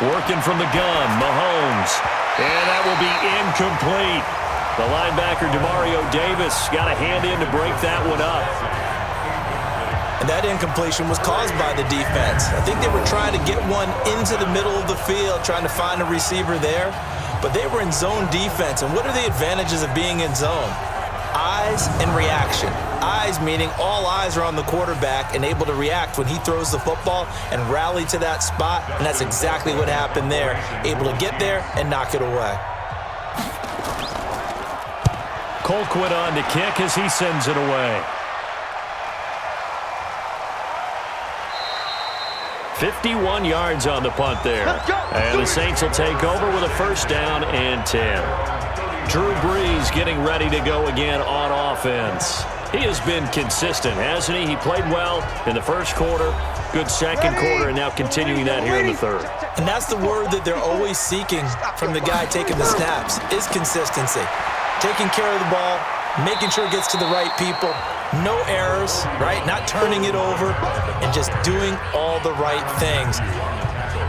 Working from the gun, Mahomes. And that will be incomplete. The linebacker, Demario Davis, got a hand in to break that one up. And that incompletion was caused by the defense. I think they were trying to get one into the middle of the field, trying to find a receiver there. But they were in zone defense. And what are the advantages of being in zone? Eyes and reaction. Eyes meaning all eyes are on the quarterback and able to react when he throws the football and rally to that spot, and that's exactly what happened there. Able to get there and knock it away. Colquitt on to kick as he sends it away. 51 yards on the punt there. And the Saints will take over with a 1st down and 10. Drew Brees getting ready to go again on offense. He has been consistent, hasn't he? He played well in the first quarter, good second quarter, and now continuing that here in the 3rd. And that's the word that they're always seeking from the guy taking the snaps, is consistency. Taking care of the ball, making sure it gets to the right people, no errors, right? Not turning it over, and just doing all the right things.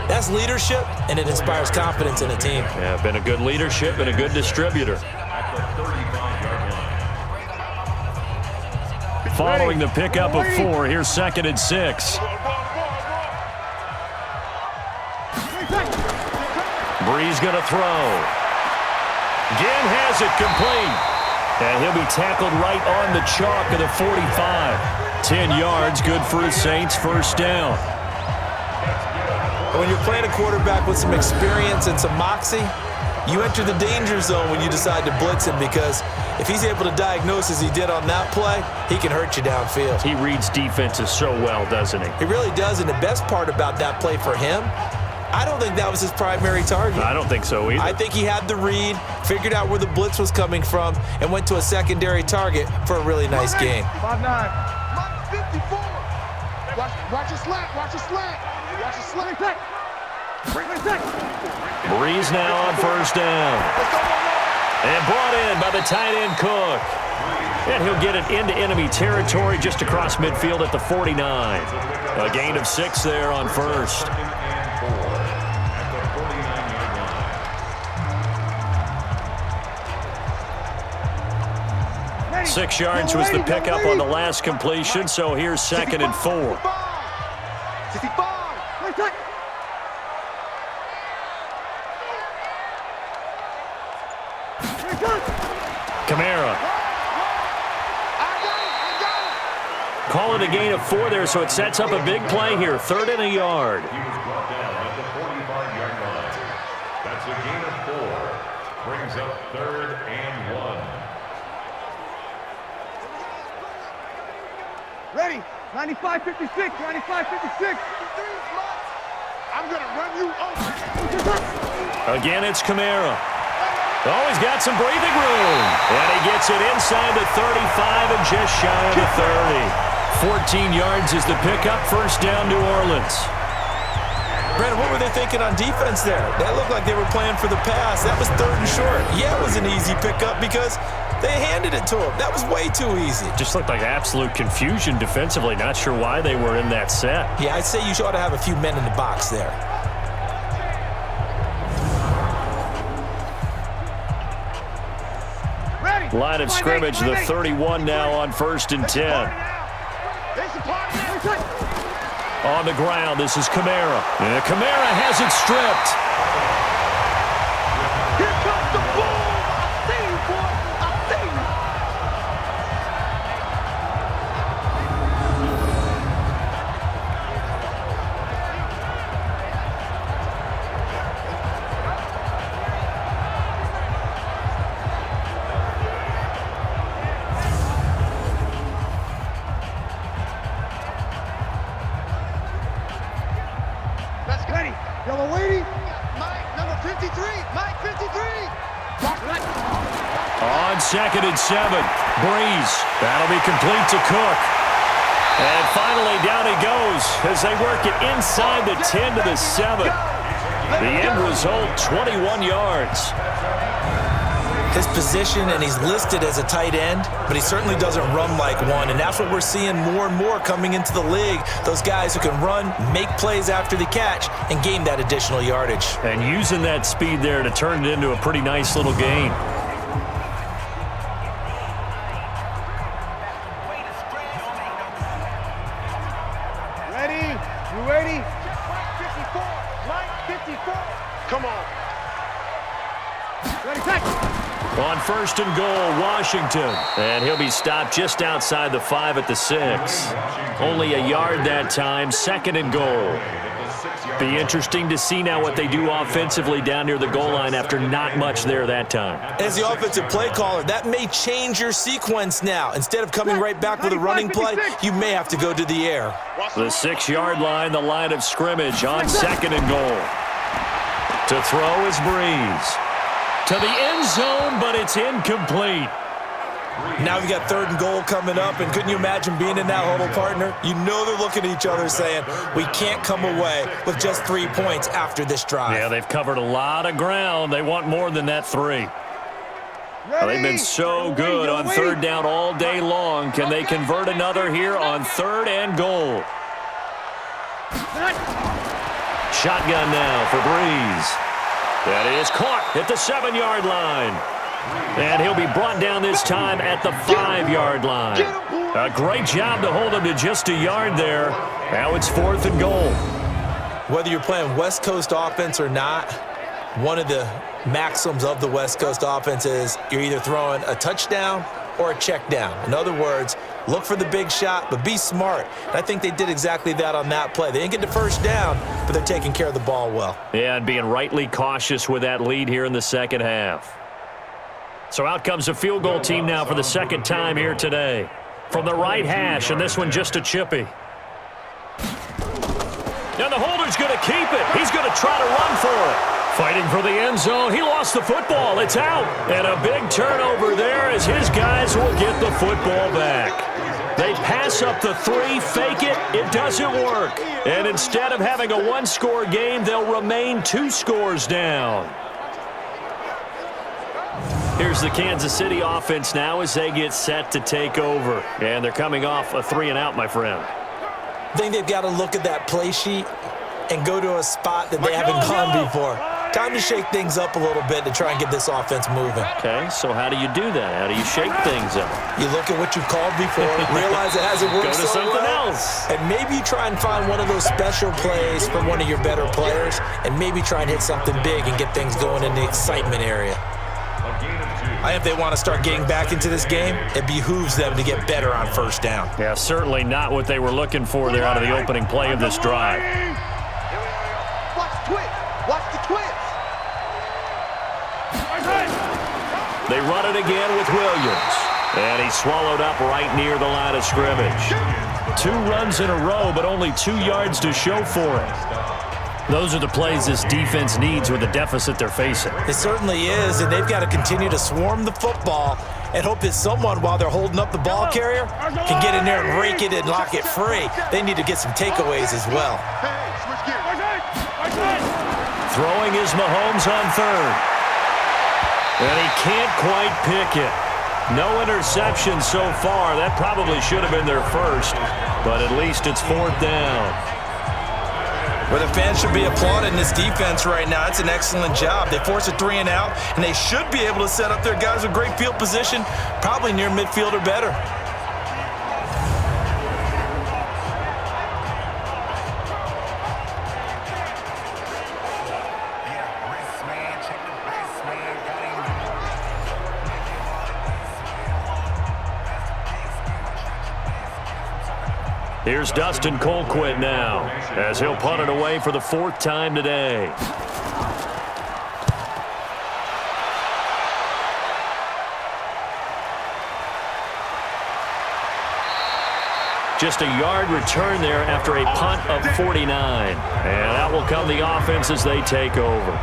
That's leadership, and it inspires confidence in a team. Yeah, been a good leadership and a good distributor. Following the pickup of 4, here's 2nd and 6. Brees going to throw. Ginn has it complete. And he'll be tackled right on the chalk of the 45. 10 yards, good for a Saints first down. When you're playing a quarterback with some experience and some moxie, you enter the danger zone when you decide to blitz him, because if he's able to diagnose as he did on that play, he can hurt you downfield. He reads defenses so well, doesn't he? He really does, and the best part about that play for him, I don't think that was his primary target. I don't think so either. I think he had the read, figured out where the blitz was coming from, and went to a secondary target for a really nice game. 5-9. Mike 54. Watch your slant. Watch your slant. Watch your slant. Breeze now on first down. And brought in by the tight end Cook. And he'll get it into enemy territory just across midfield at the 49. A gain of 6 there on first. 6 yards was the pickup on the last completion, so here's 2nd and 4. 65. Kamara. Call it a gain of 4 there, so it sets up a big play here. 3rd and a yard. He was brought down at the 45-yard line. That's a gain of 4. Brings up 3rd and 1. Ready. 95-56. 95-56. I'm going to run you over. Again, it's Kamara. Oh, he's got some breathing room. And he gets it inside the 35 and just shy of the 30. 14 yards is the pickup. First down, New Orleans. Brandon, what were they thinking on defense there? That looked like they were playing for the pass. That was 3rd and short. Yeah, it was an easy pickup because they handed it to him. That was way too easy. Just looked like absolute confusion defensively. Not sure why they were in that set. Yeah, I'd say you ought to have a few men in the box there. Line of scrimmage, the 31 now on 1st and 10. On the ground, this is Kamara. And Kamara has it stripped. Here comes the ball. I see you, boy. I see you. Let's go. Ready. Yellow lady. Mike, number 53. Mike 53. On 2nd and 7. Breeze. That'll be complete to Cook. And finally down he goes as they work it inside the 10 to the 7. The end result, 21 yards. His position, and he's listed as a tight end, but he certainly doesn't run like one, and that's what we're seeing more and more coming into the league. Those guys who can run, make plays after the catch, and gain that additional yardage. And using that speed there to turn it into a pretty nice little gain. Ready. You ready? Mike 54. Mike 54. Come on. Ready, set. On 1st and goal, Washington. And he'll be stopped just outside the 5 at the 6. Only a yard that time, 2nd and goal. Be interesting to see now what they do offensively down near the goal line after not much there that time. As the offensive play caller, that may change your sequence now. Instead of coming right back with a running play, you may have to go to the air. The 6-yard line, the line of scrimmage on 2nd and goal. To throw is Breeze. To the end zone, but it's incomplete. Now we've got 3rd and goal coming up, and couldn't you imagine being in that huddle, partner? You know they're looking at each other saying, we can't come away with just 3 points after this drive. Yeah, they've covered a lot of ground. They want more than that 3. Well, they've been so good on 3rd down all day long. Can they convert another here on 3rd and goal? Shotgun now for Breeze. That is caught at the 7-yard line. And he'll be brought down this time at the 5-yard line. A great job to hold him to just a yard there. Now it's 4th and goal. Whether you're playing West Coast offense or not, one of the maxims of the West Coast offense is you're either throwing a touchdown or a check down. In other words, Look for the big shot, but be smart. And I think they did exactly that on that play. They didn't get the first down, but they're taking care of the ball well. Yeah, and being rightly cautious with that lead here in the second half. So out comes a field goal team now for the second time here today. From the right hash, and this one just a chippy. And the holder's going to keep it. He's going to try to run for it. Fighting for the end zone. He lost the football. It's out. And a big turnover there as his guys will get the football back. They pass up the 3, fake it. It doesn't work. And instead of having a one-score game, they'll remain 2 scores down. Here's the Kansas City offense now as they get set to take over. And they're coming off a 3-and-out, my friend. I think they've got to look at that play sheet and go to a spot that they haven't gone before. Time to shake things up a little bit to try and get this offense moving. Okay, so how do you do that? How do you shake things up? You look at what you called before, realize it hasn't worked Go to so something well, else. and maybe you try and find one of those special plays from one of your better players, and maybe try and hit something big and get things going in the excitement area. I think if they want to start getting back into this game, it behooves them to get better on first down. Yeah, certainly not what they were looking for there out of the opening play of this drive. Watch the twist. Watch the twist. They run it again with Williams. And he's swallowed up right near the line of scrimmage. 2 runs in a row, but only 2 yards to show for it. Those are the plays this defense needs with the deficit they're facing. It certainly is, and they've got to continue to swarm the football and hope that someone, while they're holding up the ball carrier, can get in there and rake it and lock it free. They need to get some takeaways as well. Throwing is Mahomes on third. And he can't quite pick it. No interception so far. That probably should have been their first, but at least it's 4th down. Well, the fans should be applauding this defense right now. It's an excellent job. They force a 3-and-out, and they should be able to set up their guys with great field position, probably near midfield or better. Here's Dustin Colquitt now, as he'll punt it away for the 4th time today. Just a yard return there after a punt of 49. And that will come the offense as they take over.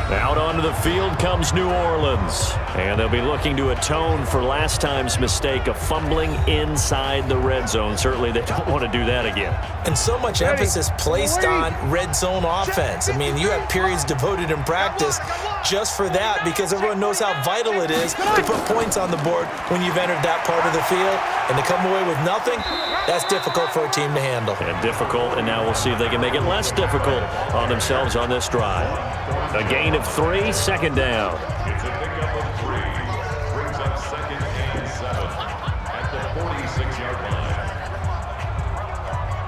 Out onto the field comes New Orleans. And they'll be looking to atone for last time's mistake of fumbling inside the red zone. Certainly they don't want to do that again. And so much emphasis placed on red zone offense. I mean, you have periods devoted in practice just for that because everyone knows how vital it is to put points on the board when you've entered that part of the field. And to come away with nothing, that's difficult for a team to handle. And difficult, and now we'll see if they can make it less difficult on themselves on this drive. A gain of 3, 2nd down. It's a pickup of 3. Brings up 2nd and 7 at the 46-yard line.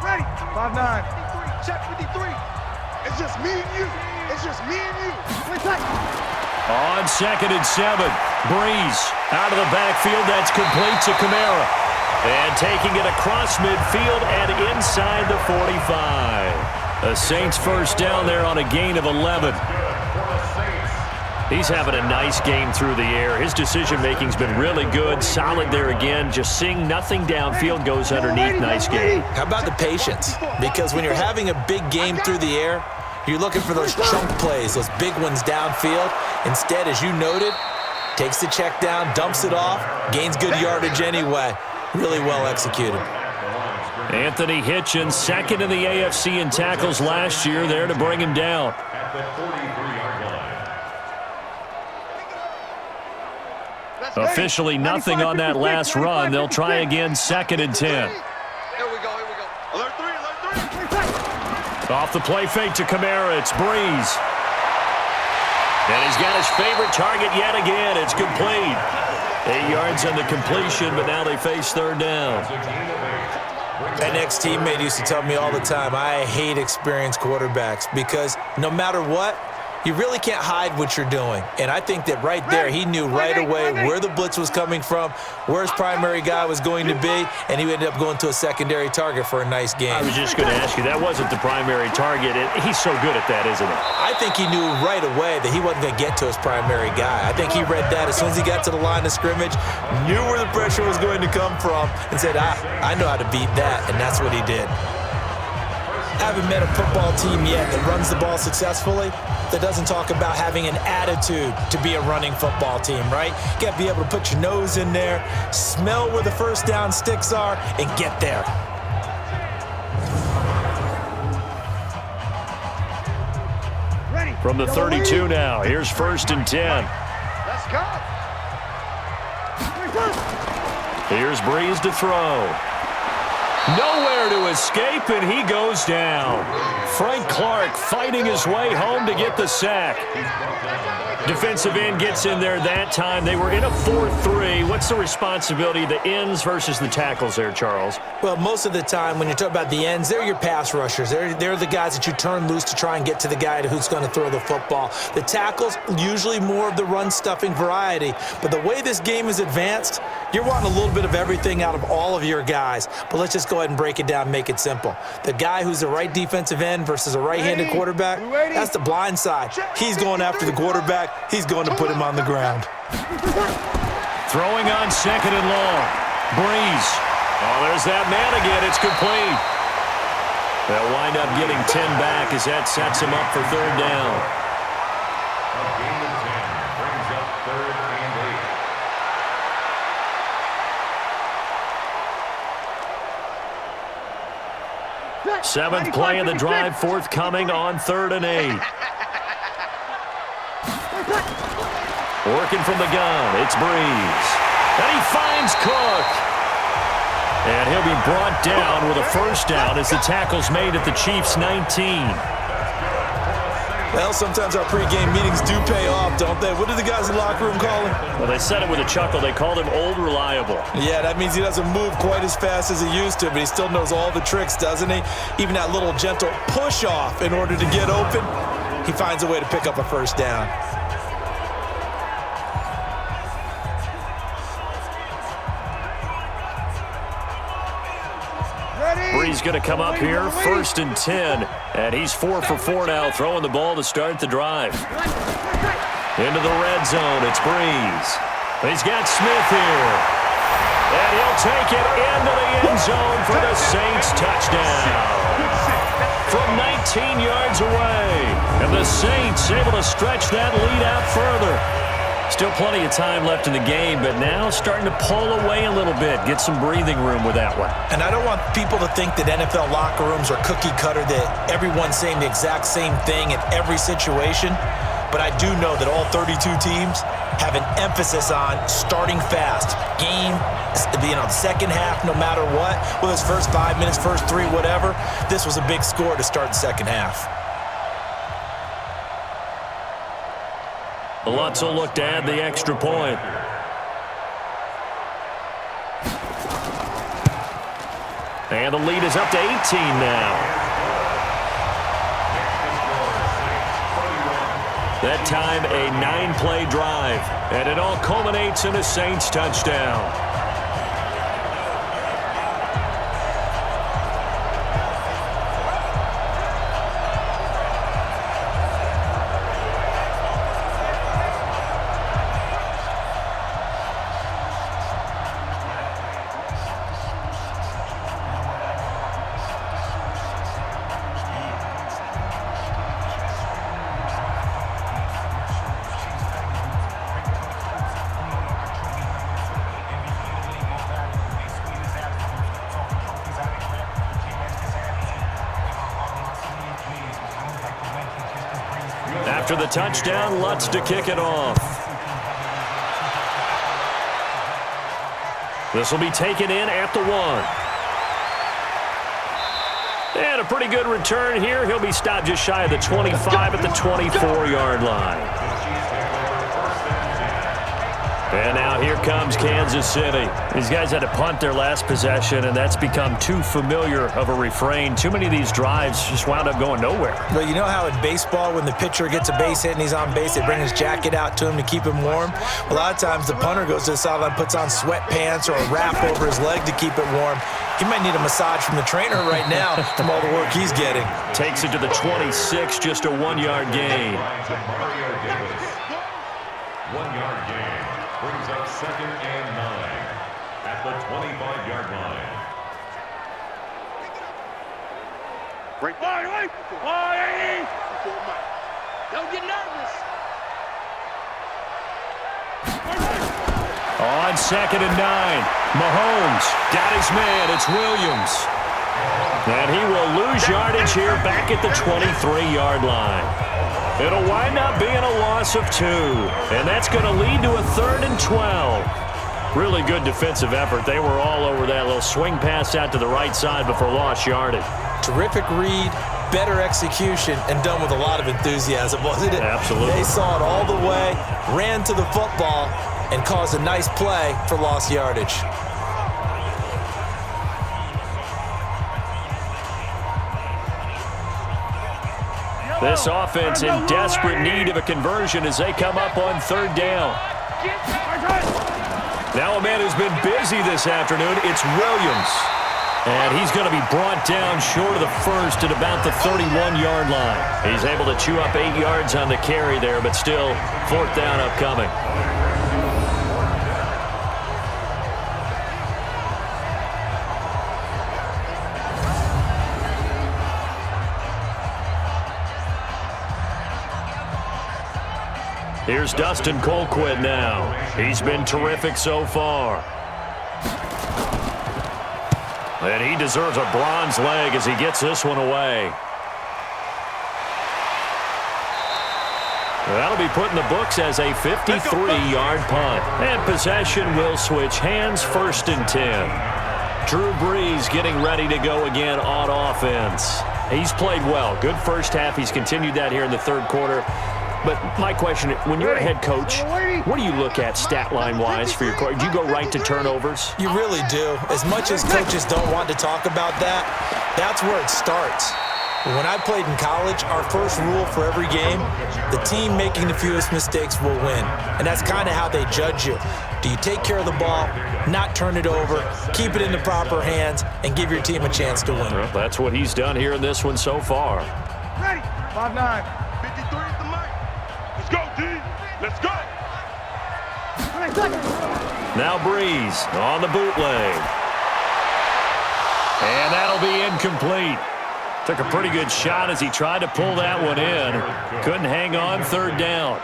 Ready. 5-9. Check 53. It's just me and you. It's just me and you. Play tight. On 2nd and 7, Breeze out of the backfield. That's complete to Kamara. And taking it across midfield and inside the 45. The Saints first down there on a gain of 11. He's having a nice game through the air. His decision-making's been really good. Solid there again. Just seeing nothing downfield goes underneath. Nice game. How about the patience? Because when you're having a big game through the air, you're looking for those chunk plays, those big ones downfield. Instead, as you noted, takes the check down, dumps it off, gains good yardage anyway. Really well executed. Anthony Hitchens, 2nd in the AFC in tackles last year, there to bring him down. At the 43-yard line. Officially nothing on that last run. They'll try again, 2nd and 10. Here we go. Alert 3, alert 3. Off the play fake to Kamara, it's Breeze. And he's got his favorite target yet again. It's complete. 8 yards on the completion, but now they face 3rd down. An ex-teammate used to tell me all the time, I hate experienced quarterbacks because no matter what, You really can't hide what you're doing. And I think that right there, he knew right away where the blitz was coming from, where his primary guy was going to be, and he ended up going to a secondary target for a nice game. I was just going to ask you, that wasn't the primary target. He's so good at that, isn't he? I think he knew right away that he wasn't going to get to his primary guy. I think he read that as soon as he got to the line of scrimmage, knew where the pressure was going to come from, and said, I know how to beat that, and that's what he did. I haven't met a football team yet that runs the ball successfully that doesn't talk about having an attitude to be a running football team, right? You got to be able to put your nose in there, smell where the first down sticks are, and get there. From the 32 now, here's 1st and 10. Let's go. Here's Breeze to throw. Nowhere to escape, and he goes down. Frank Clark fighting his way home to get the sack. Defensive end gets in there that time. They were in a 4-3. What's the responsibility of the ends versus the tackles there, Charles? Well, most of the time when you talk about the ends, they're your pass rushers. They're the guys that you turn loose to try and get to the guy who's going to throw the football. The tackles, usually more of the run-stuffing variety. But the way this game is advanced, you're wanting a little bit of everything out of all of your guys. But let's just go ahead and break it down and make it simple. The guy who's the right defensive end versus a right-handed quarterback, that's the blind side. He's going after the quarterback. He's going to put him on the ground. Throwing on 2nd and long. Breeze. Oh, there's that man again. It's complete. They'll wind up getting 10 back as that sets him up for 3rd down. A gain of 10 brings up 3rd and 8. 7th play of the drive, forthcoming on 3rd and 8. Working from the gun, it's Breeze. And he finds Cook. And he'll be brought down with a 1st down as the tackle's made at the Chiefs' 19. Well, sometimes our pregame meetings do pay off, don't they? What do the guys in the locker room call him? Well, they said it with a chuckle. They called him Old Reliable. Yeah, that means he doesn't move quite as fast as he used to, but he still knows all the tricks, doesn't he? Even that little gentle push-off in order to get open, he finds a way to pick up a 1st down. Breeze going to come up here, 1st and 10. And he's 4 for 4 now, throwing the ball to start the drive. Into the red zone, it's Breeze. He's got Smith here. And he'll take it into the end zone for the Saints touchdown. From 19 yards away. And the Saints able to stretch that lead out further. Still plenty of time left in the game, but now starting to pull away a little bit, get some breathing room with that one. And I don't want people to think that NFL locker rooms are cookie cutter, that everyone's saying the exact same thing in every situation. But I do know that all 32 teams have an emphasis on starting fast. Game, second half, no matter what, whether it's first 5 minutes, first 3, whatever, this was a big score to start the second half. Lutz will look to add the extra point. And the lead is up to 18 now. That time a 9-play drive. And it all culminates in a Saints touchdown. After the touchdown, Lutz to kick it off. This will be taken in at the 1. And a pretty good return here. He'll be stopped just shy of the 25 at the 24-yard line. And now here comes Kansas City. These guys had to punt their last possession, and that's become too familiar of a refrain. Too many of these drives just wound up going nowhere. Well, you know how in baseball when the pitcher gets a base hit and he's on base, they bring his jacket out to him to keep him warm? A lot of times the punter goes to the sideline, puts on sweatpants or a wrap over his leg to keep it warm. He might need a massage from the trainer right now from all the work he's getting. Takes it to the 26, just a 1-yard gain. 1-yard gain brings up 2nd and 9 at the 25-yard line. Don't get nervous. On 2nd and 9, Mahomes got his man. It's Williams. And he will lose yardage here back at the 23-yard line. It'll wind up being a loss of 2, and that's going to lead to a 3rd and 12. Really good defensive effort. They were all over that little swing pass out to the right side before lost yardage. Terrific read, better execution, and done with a lot of enthusiasm, wasn't it? Absolutely. They saw it all the way, ran to the football, and caused a nice play for lost yardage. This offense in desperate need of a conversion as they come up on 3rd down. Now a man who's been busy this afternoon, it's Williams. And he's going to be brought down short of the first at about the 31-yard line. He's able to chew up 8 yards on the carry there, but still 4th down upcoming. Here's Dustin Colquitt now. He's been terrific so far. And he deserves a bronze leg as he gets this one away. That'll be put in the books as a 53-yard punt. And possession will switch hands, 1st and 10. Drew Brees getting ready to go again on offense. He's played well. Good first half. He's continued that here in the 3rd quarter. But my question, when you're a head coach, what do you look at stat line-wise for your coach? Do you go right to turnovers? You really do. As much as coaches don't want to talk about that, that's where it starts. When I played in college, our first rule for every game, the team making the fewest mistakes will win. And that's kind of how they judge you. Do you take care of the ball, not turn it over, keep it in the proper hands, and give your team a chance to win? Well, that's what he's done here in this one so far. Ready. 5-9. 53 is the mic. Let's go, D. Let's go. Now Brees on the bootleg. And that'll be incomplete. Took a pretty good shot as he tried to pull that one in. Couldn't hang on, 3rd down.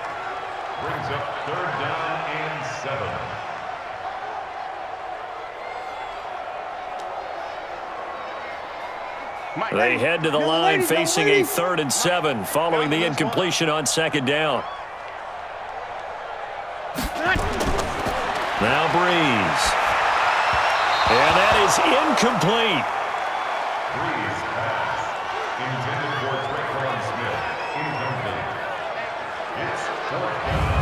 Brings up 3rd down and 7. They head to the line facing a 3rd and 7 following the incompletion on 2nd down. Now Brees. And that is incomplete. Brees pass. Intended for Traquan Smith. Incomplete. It's 4th down.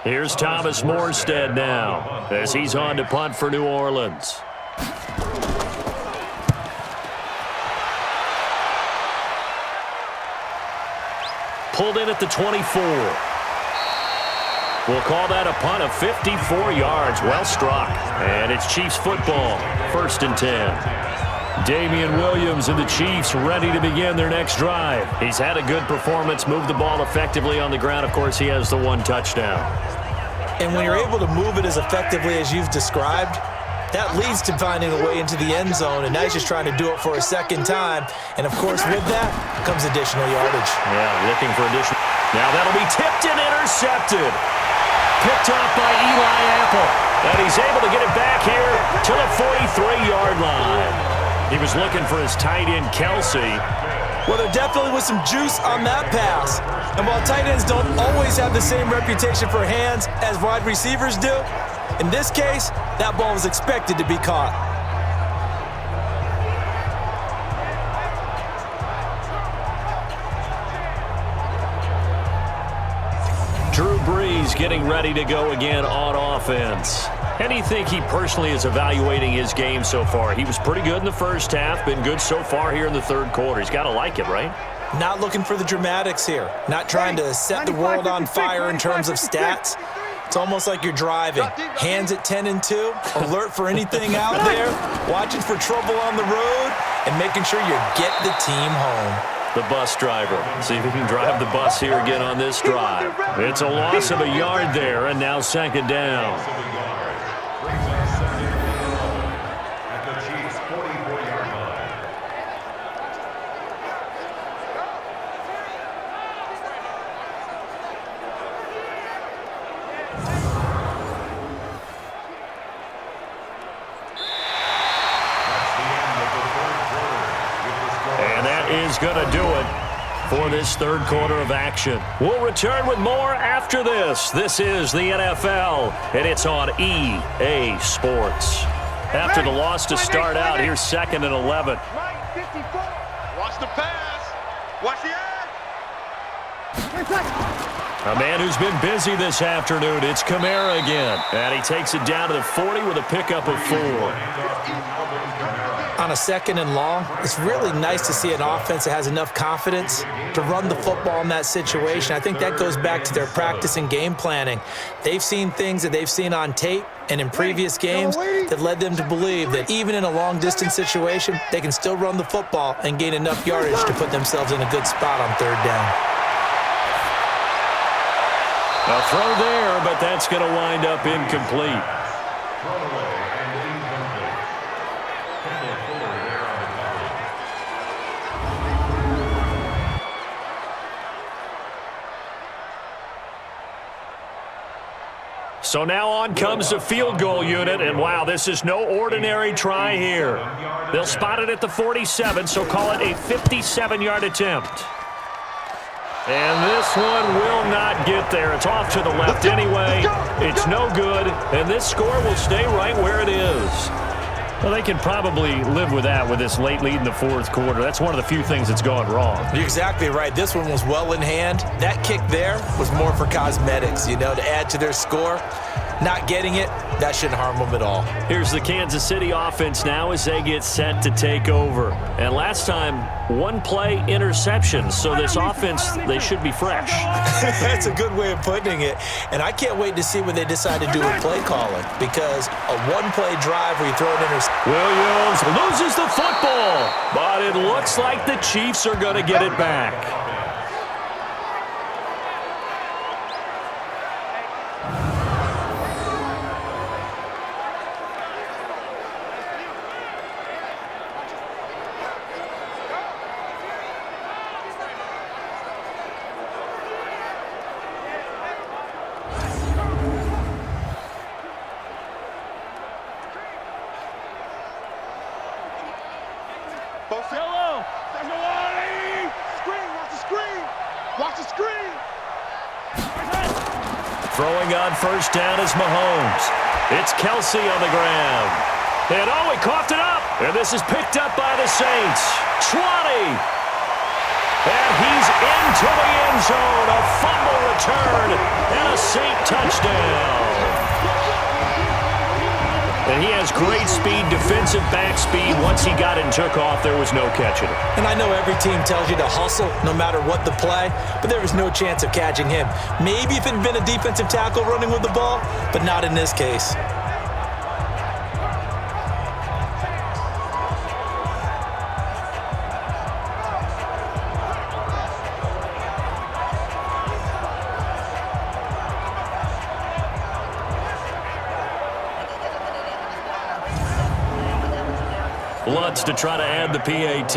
Here's Thomas Morstead now as he's on to punt for New Orleans. Pulled in at the 24. We'll call that a punt of 54 yards. Well struck. And it's Chiefs football. 1st and 10. Damian Williams and the Chiefs ready to begin their next drive. He's had a good performance, moved the ball effectively on the ground. Of course, he has the 1 touchdown. And when you're able to move it as effectively as you've described, that leads to finding a way into the end zone, and now he's just trying to do it for a 2nd time. And, of course, with that comes additional yardage. Yeah, looking for additional. Now that'll be tipped and intercepted. Picked up by Eli Apple. And he's able to get it back here to the 43-yard line. He was looking for his tight end, Kelsey. Well, there definitely was some juice on that pass. And while tight ends don't always have the same reputation for hands as wide receivers do, in this case, that ball was expected to be caught. he's getting ready to go again on offense. How do you think he personally is evaluating his game so far? He was pretty good in the first half, been good so far here in the third quarter. He's got to like it, right? Not looking for the dramatics here. Not trying to set the world on fire in terms of stats. It's almost like you're driving. Hands at 10 and 2, alert for anything out there, watching for trouble on the road, and making sure you get the team home. The bus driver. See if he can drive the bus here again on this drive. It's a loss of a yard there, and now second down. At the Chiefs' 44-yard line. And that is going to do it for this third quarter of action. We'll return with more after this. This is the NFL, and it's on EA Sports. After the loss to start out, here's 2nd and 11. Watch the pass. Watch the edge. A man who's been busy this afternoon. It's Kamara again. And he takes it down to the 40 with a pickup of 4. On a 2nd and long, it's really nice to see an offense that has enough confidence to run the football in that situation. I think that goes back to their practice and game planning. They've seen things that they've seen on tape and in previous games that led them to believe that even in a long-distance situation, they can still run the football and gain enough yardage to put themselves in a good spot on 3rd down. A throw there, but that's going to wind up incomplete. So now on comes the field goal unit, and wow, this is no ordinary try here. They'll spot it at the 47, so call it a 57-yard attempt. And this one will not get there. It's off to the left anyway. It's no good, and this score will stay right where it is. Well, they can probably live with that with this late lead in the 4th quarter. That's one of the few things that's gone wrong. You're exactly right. This one was well in hand. That kick there was more for cosmetics, to add to their score. Not getting it, that shouldn't harm them at all. Here's the Kansas City offense now as they get set to take over. And last time, 1-play interception. So this offense, they should be fresh. That's a good way of putting it. And I can't wait to see what they decide to do with play calling, because a 1-play drive where you throw an interception. Williams loses the football, but it looks like the Chiefs are going to get it back. Yellow. There's no warning. Screen. Watch the screen. Watch the screen. Throwing on 1st down is Mahomes. It's Kelsey on the ground. And he coughed it up. And this is picked up by the Saints. 20. And he's into the end zone. A fumble return and a Saint touchdown. And he has great speed, defensive back speed. Once he got it and took off, there was no catching it. And I know every team tells you to hustle no matter what the play, but there was no chance of catching him. Maybe if it had been a defensive tackle running with the ball, but not in this case. Lutz to try to add the PAT.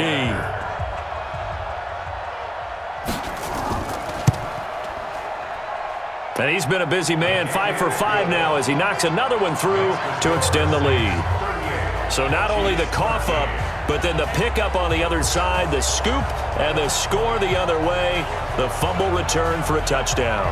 And he's been a busy man, 5 for 5 now as he knocks another one through to extend the lead. So not only the cough up, but then the pickup on the other side, the scoop, and the score the other way, the fumble return for a touchdown.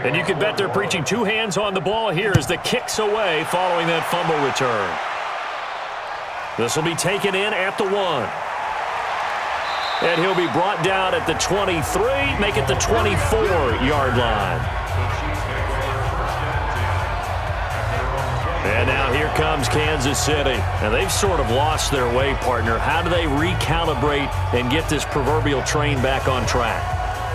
And you can bet they're preaching two hands on the ball here as the kick's away following that fumble return. This will be taken in at the 1. And he'll be brought down at the 23, make it the 24-yard line. And now here comes Kansas City. And they've sort of lost their way, partner. How do they recalibrate and get this proverbial train back on track?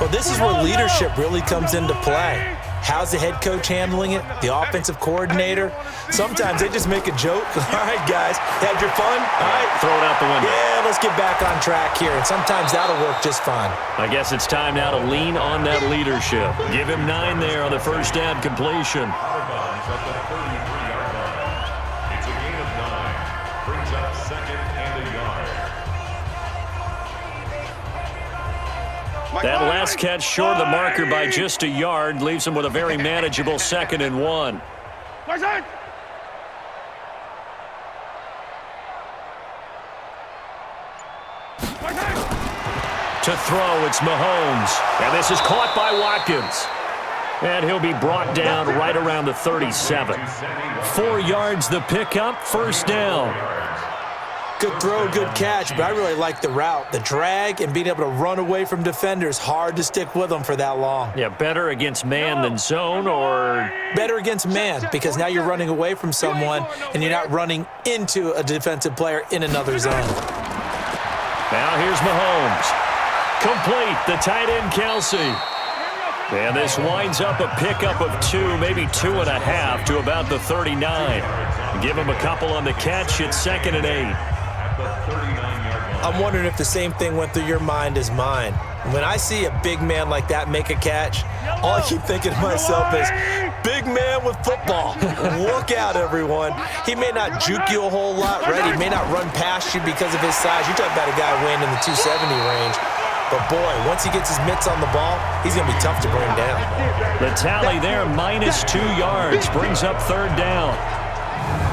Well, this is where leadership really comes into play. How's the head coach handling it? The offensive coordinator? Sometimes they just make a joke. All right, guys, had your fun? All right. Throw it out the window. Yeah, let's get back on track here. And sometimes that'll work just fine. I guess it's time now to lean on that leadership. Give him 9 there on the first down completion. It's a gain of 9. Brings up 2nd and a yard. That last catch short of the marker by just a yard leaves him with a very manageable 2nd and 1. To throw, it's Mahomes. And this is caught by Watkins. And he'll be brought down right around the 37. 4 yards the pickup, first down. Good throw, good catch, but I really like the route. The drag and being able to run away from defenders, hard to stick with them for that long. Yeah, better against man than zone, or? Better against man, because now you're running away from someone and you're not running into a defensive player in another zone. Now here's Mahomes. Complete, the tight end Kelsey. And this winds up a pickup of 2, maybe 2.5 to about the 39. Give him a couple on the catch. It's 2nd and 8. I'm wondering if the same thing went through your mind as mine. When I see a big man like that make a catch, all I keep thinking to myself is, big man with football. Look out, everyone. He may not juke you a whole lot, right? He may not run past you because of his size. You're talking about a guy weighing in the 270 range. But, boy, once he gets his mitts on the ball, he's going to be tough to bring down. The tally there, minus 2 yards, brings up 3rd down.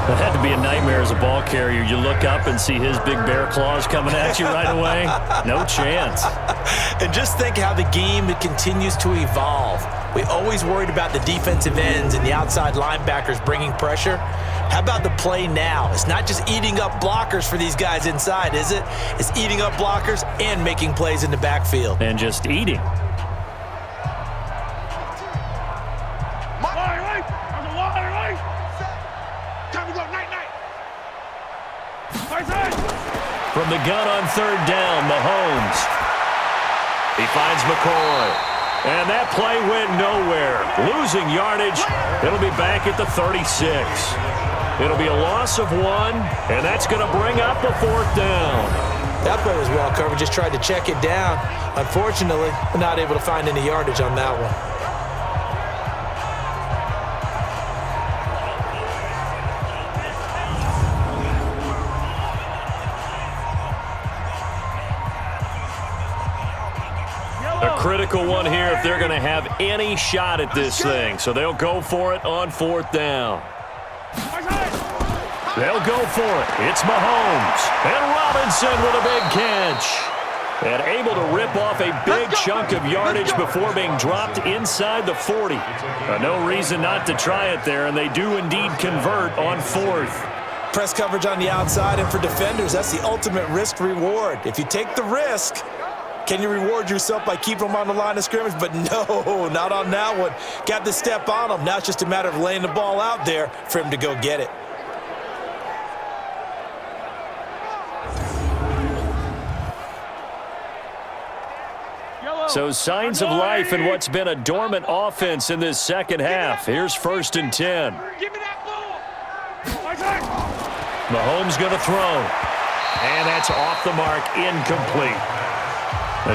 That had to be a nightmare as a ball carrier. You look up and see his big bear claws coming at you right away. No chance. And just think how the game continues to evolve. We always worried about the defensive ends and the outside linebackers bringing pressure. How about the play now? It's not just eating up blockers for these guys inside, is it? It's eating up blockers and making plays in the backfield. And just eating. From the gun on 3rd down, Mahomes. He finds McCoy. And that play went nowhere. Losing yardage. It'll be back at the 36. It'll be a loss of 1, and that's going to bring up a 4th down. That play was well covered. Just tried to check it down. Unfortunately, we're not able to find any yardage on that one. A critical one here if they're going to have any shot at this thing. So they'll go for it on 4th down. They'll go for it. It's Mahomes. And Robinson with a big catch. And able to rip off a big chunk of yardage before being dropped inside the 40. No reason not to try it there, and they do indeed convert on 4th. Press coverage on the outside, and for defenders, that's the ultimate risk-reward. If you take the risk, can you reward yourself by keeping them on the line of scrimmage? But no, not on that one. Got the step on them. Now it's just a matter of laying the ball out there for him to go get it. So signs of life in what's been a dormant offense in this second half. Here's 1st and 10. Mahomes going to throw. And that's off the mark, incomplete.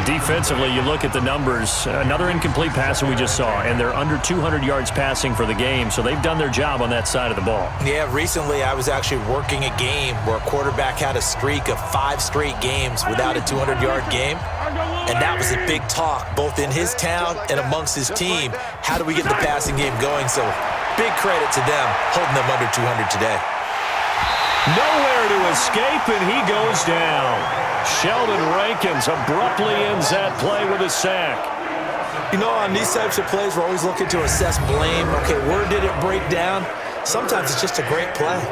Defensively, you look at the numbers. Another incomplete pass that we just saw, and they're under 200 yards passing for the game, so they've done their job on that side of the ball. Yeah, recently I was actually working a game where a quarterback had a streak of 5 straight games without a 200-yard game, and that was a big talk, both in his town and amongst his team. How do we get the passing game going? So big credit to them holding them under 200 today. Nowhere to escape, and he goes down. Sheldon Rankins abruptly ends that play with a sack. You know, on these types of plays, we're always looking to assess blame. Okay, where did it break down? Sometimes it's just a great play.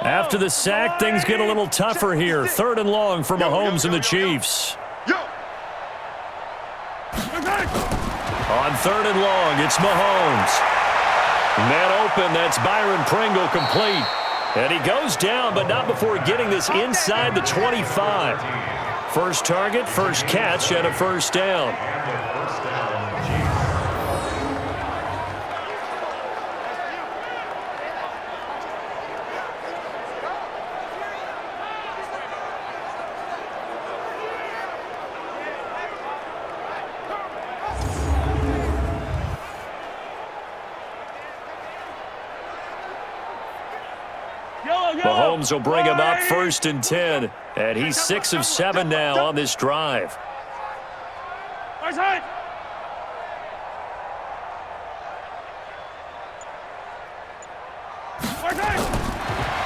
After the sack, things get a little tougher here. 3rd and long for Mahomes and the Chiefs. On 3rd and long, it's Mahomes. Man open, that's Byron Pringle complete. And he goes down, but not before getting this inside the 25. First target, first catch, and a first down. Mahomes will bring him up 1st and 10. And he's 6 of 7 now on this drive.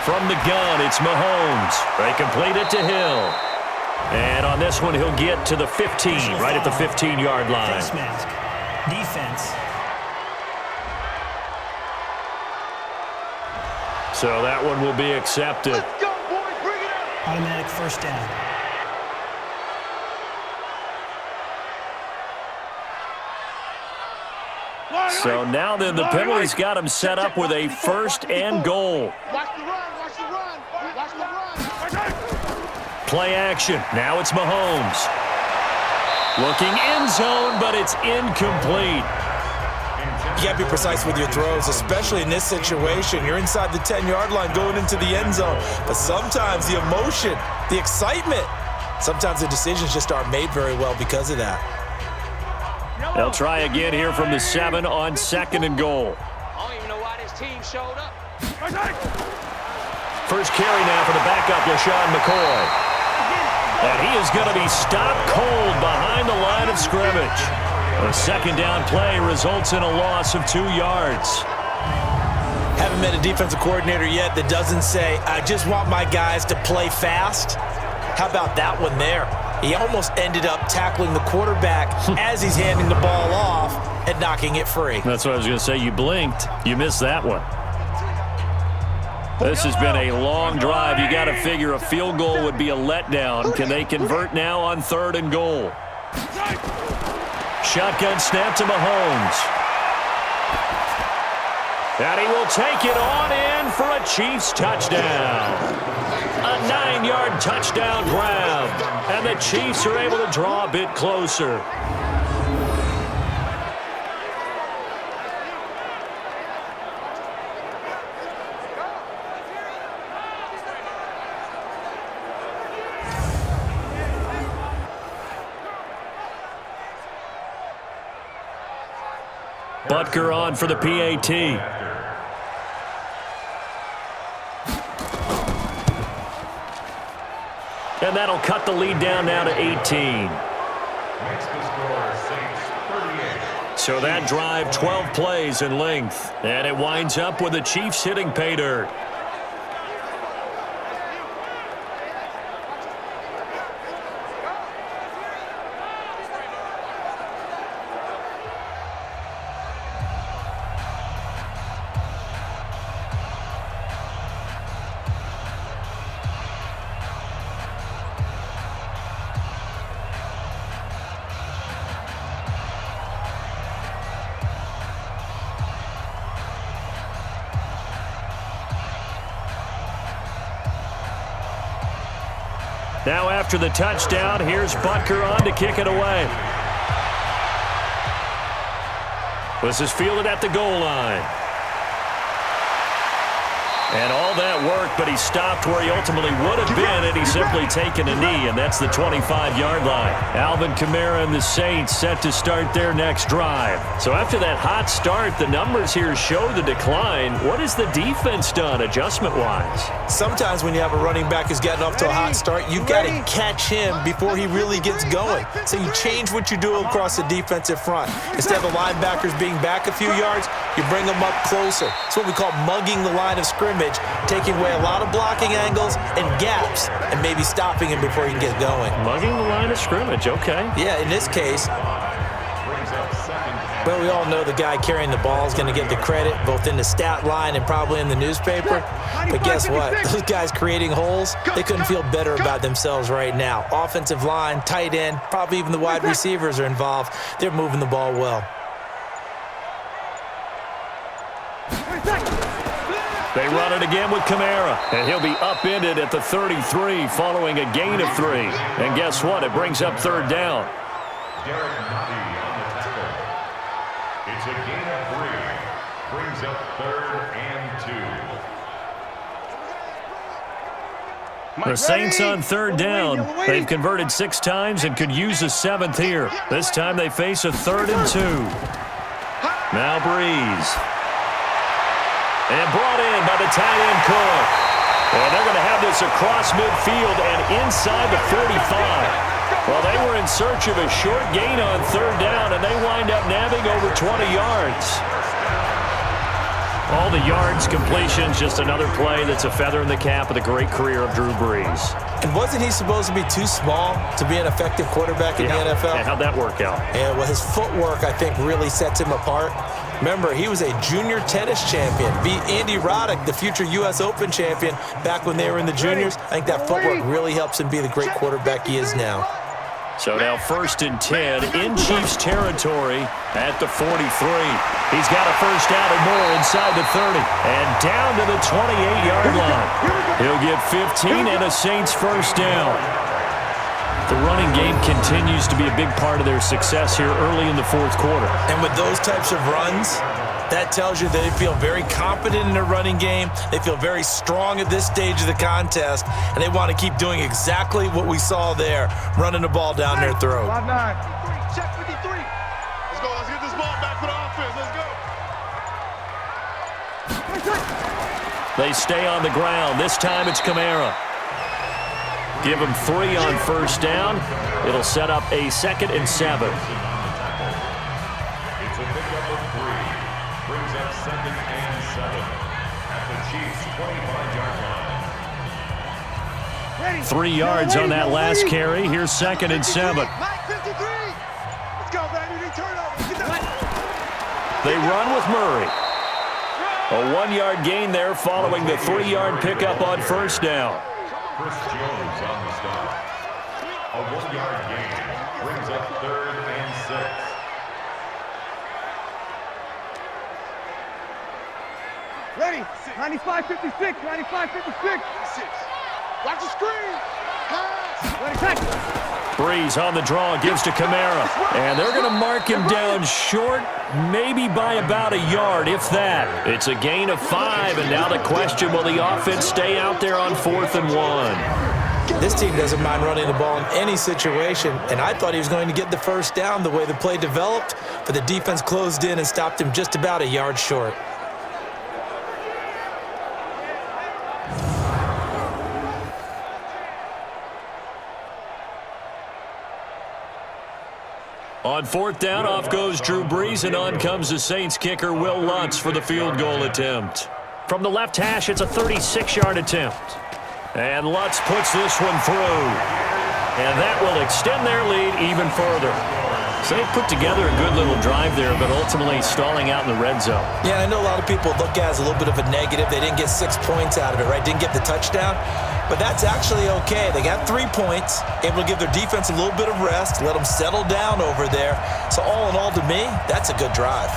From the gun, it's Mahomes. They complete it to Hill. And on this one, he'll get to the 15, right at the 15-yard line. Face mask. Defense. So that one will be accepted. Let's go, boys. Bring it up. Automatic first down. So now then, the penalty's got him set up with a 1st and goal. Watch the run. Watch the run. Watch the run. Play action. Now it's Mahomes. Looking end zone, but it's incomplete. You got to be precise with your throws, especially in this situation. You're inside the 10-yard line going into the end zone. But sometimes the emotion, the excitement, sometimes the decisions just aren't made very well because of that. They'll try again here from the 7 on 2nd and goal. I don't even know why this team showed up. First carry now for the backup, LaShawn McCoy. And he is going to be stopped cold behind the line of scrimmage. A 2nd down play results in a loss of 2 yards. Haven't met a defensive coordinator yet that doesn't say, I just want my guys to play fast. How about that one there? He almost ended up tackling the quarterback as he's handing the ball off and knocking it free. That's what I was going to say. You blinked. You missed that one. This has been a long drive. You got to figure a field goal would be a letdown. Can they convert now on 3rd and goal? Shotgun snap to Mahomes. And he will take it on in for a Chiefs touchdown. A 9-yard touchdown grab. And the Chiefs are able to draw a bit closer. Butker on for the PAT. And that'll cut the lead down now to 18. Makes the score Saints 38. So that drive, 12 plays in length. And it winds up with the Chiefs hitting pay dirt. Now after the touchdown, here's Butker on to kick it away. This is fielded at the goal line. And all that work, but he stopped where he ultimately would have been, and he's simply taken a knee, and that's the 25-yard line. Alvin Kamara and the Saints set to start their next drive. So after that hot start, the numbers here show the decline. What has the defense done adjustment-wise? Sometimes when you have a running back who's getting off to a hot start, you've got to catch him before he really gets going. So you change what you do across the defensive front. Instead of the linebackers being back a few yards, you bring them up closer. It's what we call mugging the line of scrimmage, taking away a lot of blocking angles and gaps and maybe stopping him before he can get going. Mugging the line of scrimmage, okay. Yeah, in this case, well, we all know the guy carrying the ball is going to get the credit, both in the stat line and probably in the newspaper. But guess what? Those guys creating holes, they couldn't feel better about themselves right now. Offensive line, tight end, probably even the wide receivers are involved. They're moving the ball well. They run it again with Kamara, and he'll be upended at the 33 following a gain of 3. And guess what? It brings up third down. Derek Nottie on the tackle. It's a gain of 3. Brings up 3rd and 2. The Saints on third down. They've converted 6 times and could use a 7th here. This time they face a 3rd and 2. Now Breeze. And brought in by the tight end Cook. And they're going to have this across midfield and inside the 45. Well, they were in search of a short gain on third down, and they wind up nabbing over 20 yards. All the yards, completions, just another play that's a feather in the cap of the great career of Drew Brees. And wasn't he supposed to be too small to be an effective quarterback in the NFL? And how'd that work out? Yeah, well, his footwork, I think, really sets him apart. Remember, he was a junior tennis champion, beat Andy Roddick, the future U.S. Open champion, back when they were in the juniors. I think that footwork really helps him be the great quarterback he is now. So now 1st and 10 in Chiefs territory at the 43. He's got a first down and more inside the 30 and down to the 28-yard line. He'll get 15 and a Saints first down. The running game continues to be a big part of their success here early in the 4th quarter. And with those types of runs, that tells you they feel very confident in their running game. They feel very strong at this stage of the contest, and they want to keep doing exactly what we saw there, running the ball down their throat. 5-9. Check 53. Let's go. Let's get this ball back for the offense. Let's go. They stay on the ground. This time it's Kamara. Give him 3 on first down. It'll set up a 2nd and 7. It's a pickup of 3. Brings up 2nd and 7 at the Chiefs' 25-yard line. 3 yards on that last carry. Here's 2nd and 7. Let's go, baby. They run with Murray. A 1-yard gain there following the 3-yard pickup on first down. Chris Jones on the stop. A 1-yard gain brings up 3rd and 6. Ready. 95-56. 95-56. Watch the screen. Pass. Ready, tackle. Breeze on the draw, gives to Kamara. And they're going to mark him down short, maybe by about a yard, if that. It's a gain of 5, and now the question, will the offense stay out there on 4th and 1? This team doesn't mind running the ball in any situation, and I thought he was going to get the first down the way the play developed, but the defense closed in and stopped him just about a yard short. On 4th down, off goes Drew Brees, and on comes the Saints kicker, Will Lutz, for the field goal attempt. From the left hash, it's a 36-yard attempt. And Lutz puts this one through. And that will extend their lead even further. So they put together a good little drive there, but ultimately stalling out in the red zone. Yeah, I know a lot of people look at it as a little bit of a negative. They didn't get 6 points out of it, right? Didn't get the touchdown. But that's actually okay. They got 3 points, able to give their defense a little bit of rest, let them settle down over there. So all in all, to me, that's a good drive.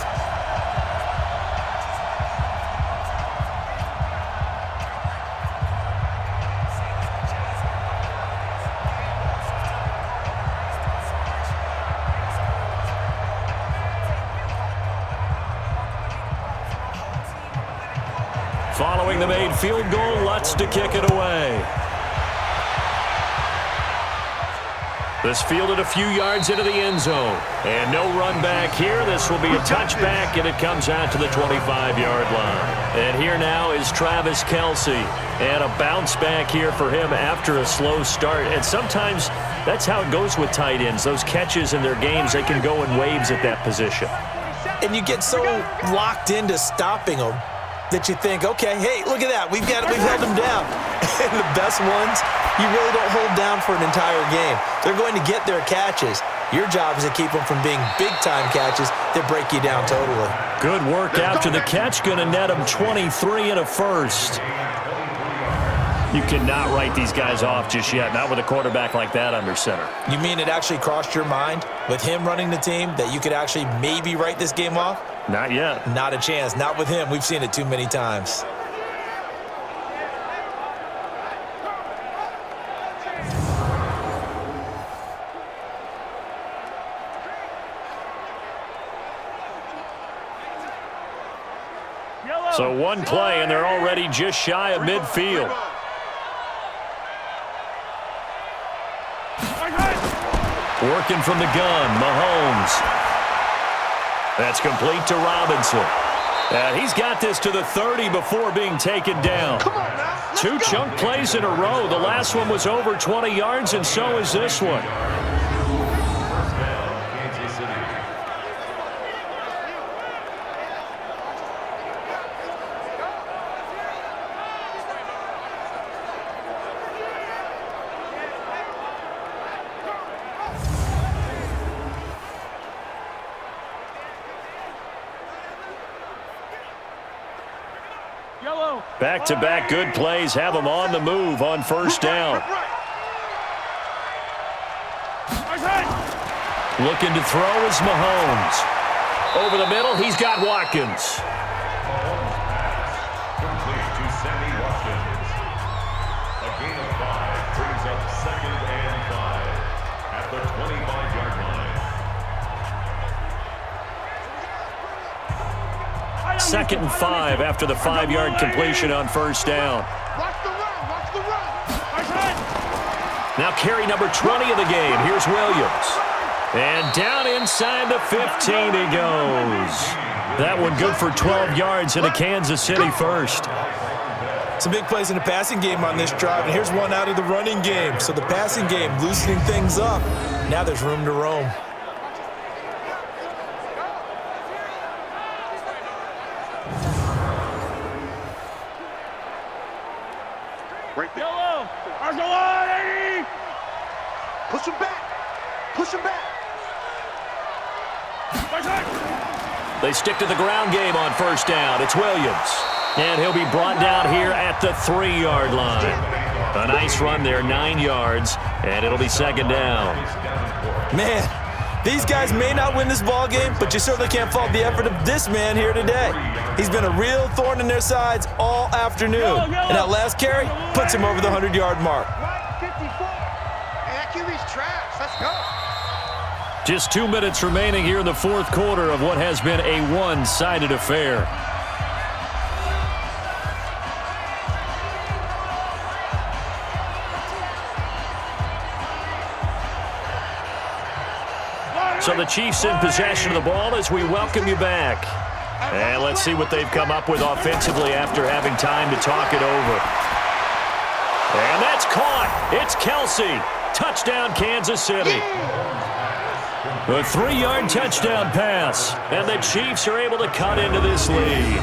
Following the made field goal, Lutz to kick it away. This fielded a few yards into the end zone. And no run back here. This will be a touchback, and it comes out to the 25-yard line. And here now is Travis Kelce. And a bounce back here for him after a slow start. And sometimes that's how it goes with tight ends. Those catches in their games, they can go in waves at that position. And you get so locked into stopping them that you think, okay, hey, look at that. We've held them down. And the best ones, you really don't hold down for an entire game. They're going to get their catches. Your job is to keep them from being big-time catches that break you down totally. Good work after the catch. Going to net them 23 and a first. You cannot write these guys off just yet, not with a quarterback like that under center. You mean it actually crossed your mind with him running the team that you could actually maybe write this game off? Not yet. Not a chance. Not with him. We've seen it too many times. So one play, and they're already just shy of midfield. Working from the gun, Mahomes. That's complete to Robinson. And he's got this to the 30 before being taken down. Two chunk plays in a row. The last one was over 20 yards, and so is this one. Back-to-back good plays have them on the move on first down. Looking to throw is Mahomes. Over the middle, he's got Watkins. Complete to Sammy Watkins. A gain of 5 brings up 2nd and 5 at the 25-yard line. 2nd and 5 after the 5-yard completion on first down. Watch the run. Watch the run. Now carry number 20 of the game. Here's Williams. And down inside the 15 he goes. That one good for 12 yards into Kansas City first. Some big plays in the passing game on this drive, and here's one out of the running game. So the passing game loosening things up. Now there's room to roam. Push him back. Push him back. They stick to the ground game on first down. It's Williams. And he'll be brought down here at the 3-yard line. A nice run there, 9 yards, and it'll be 2nd down. Man, these guys may not win this ball game, but you certainly can't fault the effort of this man here today. He's been a real thorn in their sides all afternoon. And that last carry puts him over the 100-yard mark. Let's go. Just 2 minutes remaining here in the fourth quarter of what has been a one-sided affair. So the Chiefs in possession of the ball as we welcome you back. And let's see what they've come up with offensively after having time to talk it over. And that's caught. It's Kelce. Touchdown, Kansas City. A 3-yard touchdown pass. And the Chiefs are able to cut into this lead.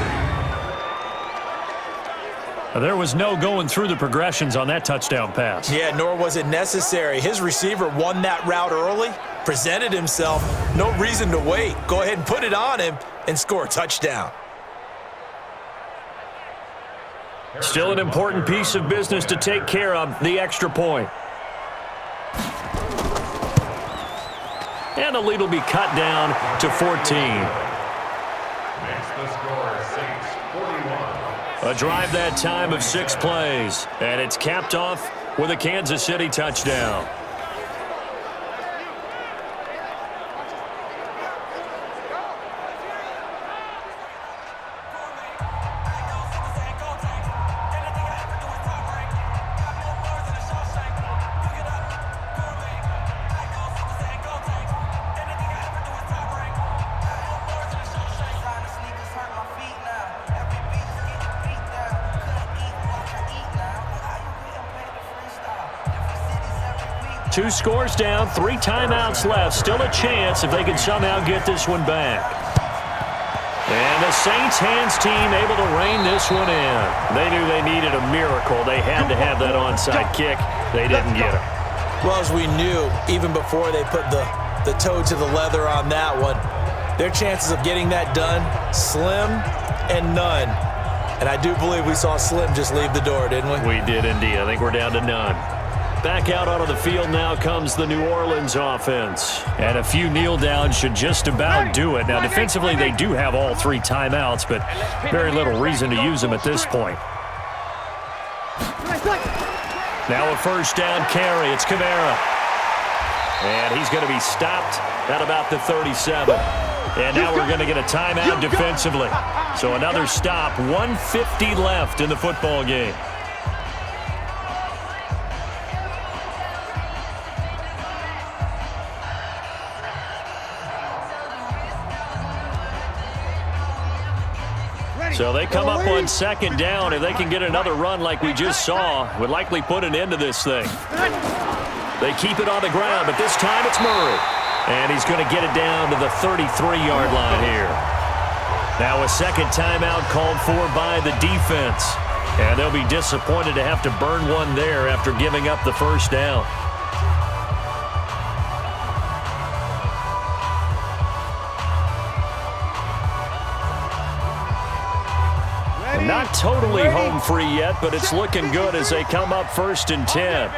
There was no going through the progressions on that touchdown pass. Yeah, nor was it necessary. His receiver won that route early, presented himself. No reason to wait. Go ahead and put it on him and score a touchdown. Still an important piece of business to take care of, the extra point. And the lead will be cut down to 14. Makes the score Saints 41. A drive that time of 6 plays. And it's capped off with a Kansas City touchdown. 2 scores down, 3 timeouts left. Still a chance if they can somehow get this one back. And the Saints hands team able to rein this one in. They knew they needed a miracle. They had to have that onside kick. They didn't get it. Well, as we knew, even before they put the toe to the leather on that one, their chances of getting that done, slim and none. And I do believe we saw Slim just leave the door, didn't we? We did indeed. I think we're down to none. Back out onto the field now comes the New Orleans offense. And a few kneel downs should just about do it. Now, defensively, they do have all 3 timeouts, but very little reason to use them at this point. Now a first down carry. It's Kamara. And he's going to be stopped at about the 37. And now we're going to get a timeout defensively. So another stop. 1:50 left in the football game. So they come up on second down. If they can get another run like we just saw, would likely put an end to this thing. They keep it on the ground, but this time it's Murray. And he's going to get it down to the 33-yard line here. Now a second timeout called for by the defense. And they'll be disappointed to have to burn one there after giving up the first down. Not totally home free yet, but it's looking good as they come up 1st and 10.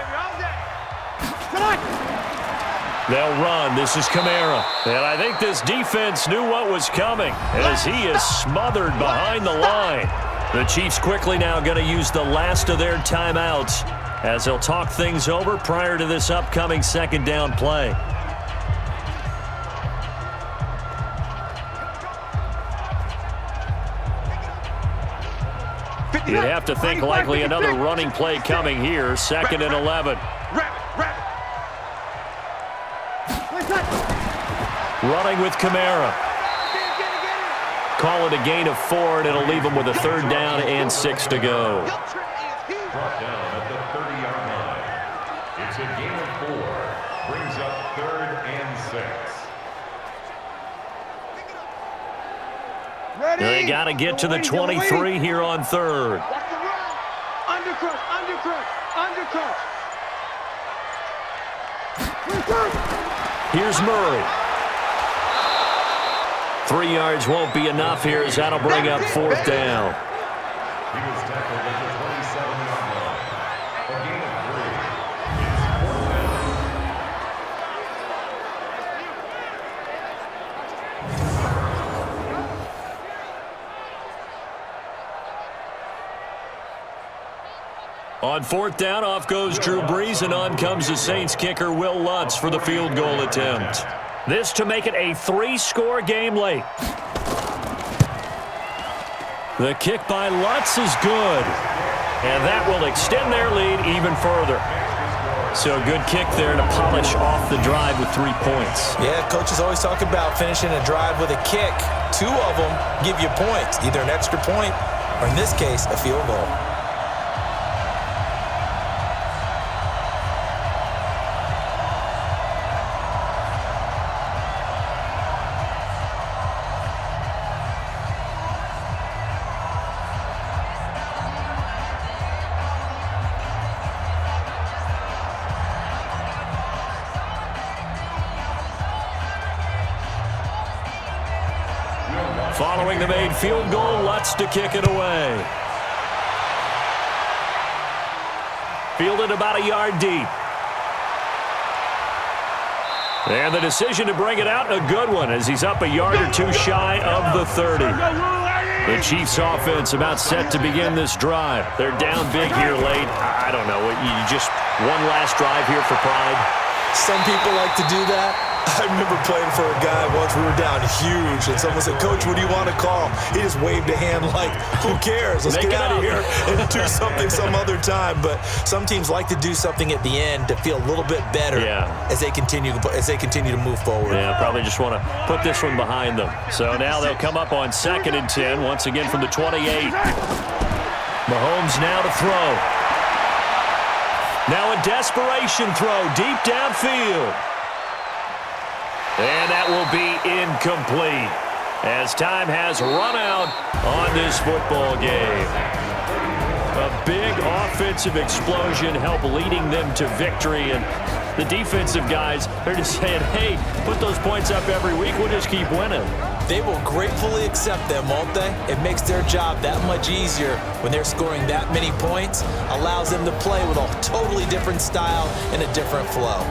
They'll run. This is Kamara. And I think this defense knew what was coming as he is smothered behind the line. The Chiefs quickly now going to use the last of their timeouts as they'll talk things over prior to this upcoming second down play. You'd have to think likely another running play coming here. 2nd and 11. Running with Kamara. Call it a gain of 4, and it'll leave them with a 3rd down and 6 to go. Brought down at the 30-yard line. It's a gain of 4. Brings up 3rd and 6. They got to get to the 23 here on 3rd. Undercut. Here's Murray. 3 yards won't be enough here as that'll bring up 4th down. He was tackled at the 27-yard line. A gain of 3. On 4th down, off goes Drew Brees, and on comes the Saints kicker Will Lutz for the field goal attempt. This to make it a 3-score game late. The kick by Lutz is good, and that will extend their lead even further. So good kick there to polish off the drive with 3 points. Yeah, coaches always talk about finishing a drive with a kick. 2 of them give you points, either an extra point or, in this case, a field goal. Following the made field goal, Lutz to kick it away. Fielded about a yard deep. And the decision to bring it out, a good one, as he's up a yard or 2 shy of the 30. The Chiefs offense about set to begin this drive. They're down big here late. I don't know. You just one last drive here for pride. Some people like to do that. I remember playing for a guy once. We were down huge, and someone said, "Coach, what do you want to call?" He just waved a hand like, "Who cares? Let's get out of here and do something some other time." But some teams like to do something at the end to feel a little bit better as they continue to move forward. Yeah, probably just want to put this one behind them. So now they'll come up on 2nd and 10, once again from the 28. Mahomes now to throw. Now a desperation throw deep downfield. And that will be incomplete as time has run out on this football game. A big offensive explosion helped leading them to victory, and the defensive guys, they're just saying, hey, put those points up every week, we'll just keep winning. They will gratefully accept them, won't they? It makes their job that much easier when they're scoring that many points, allows them to play with a totally different style and a different flow.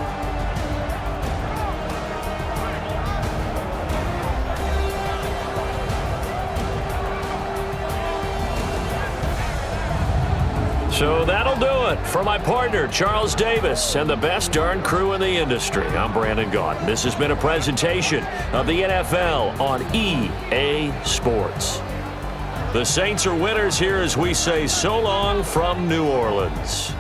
So that'll do it for my partner, Charles Davis, and the best darn crew in the industry. I'm Brandon Gaunt. This has been a presentation of the NFL on EA Sports. The Saints are winners here as we say so long from New Orleans.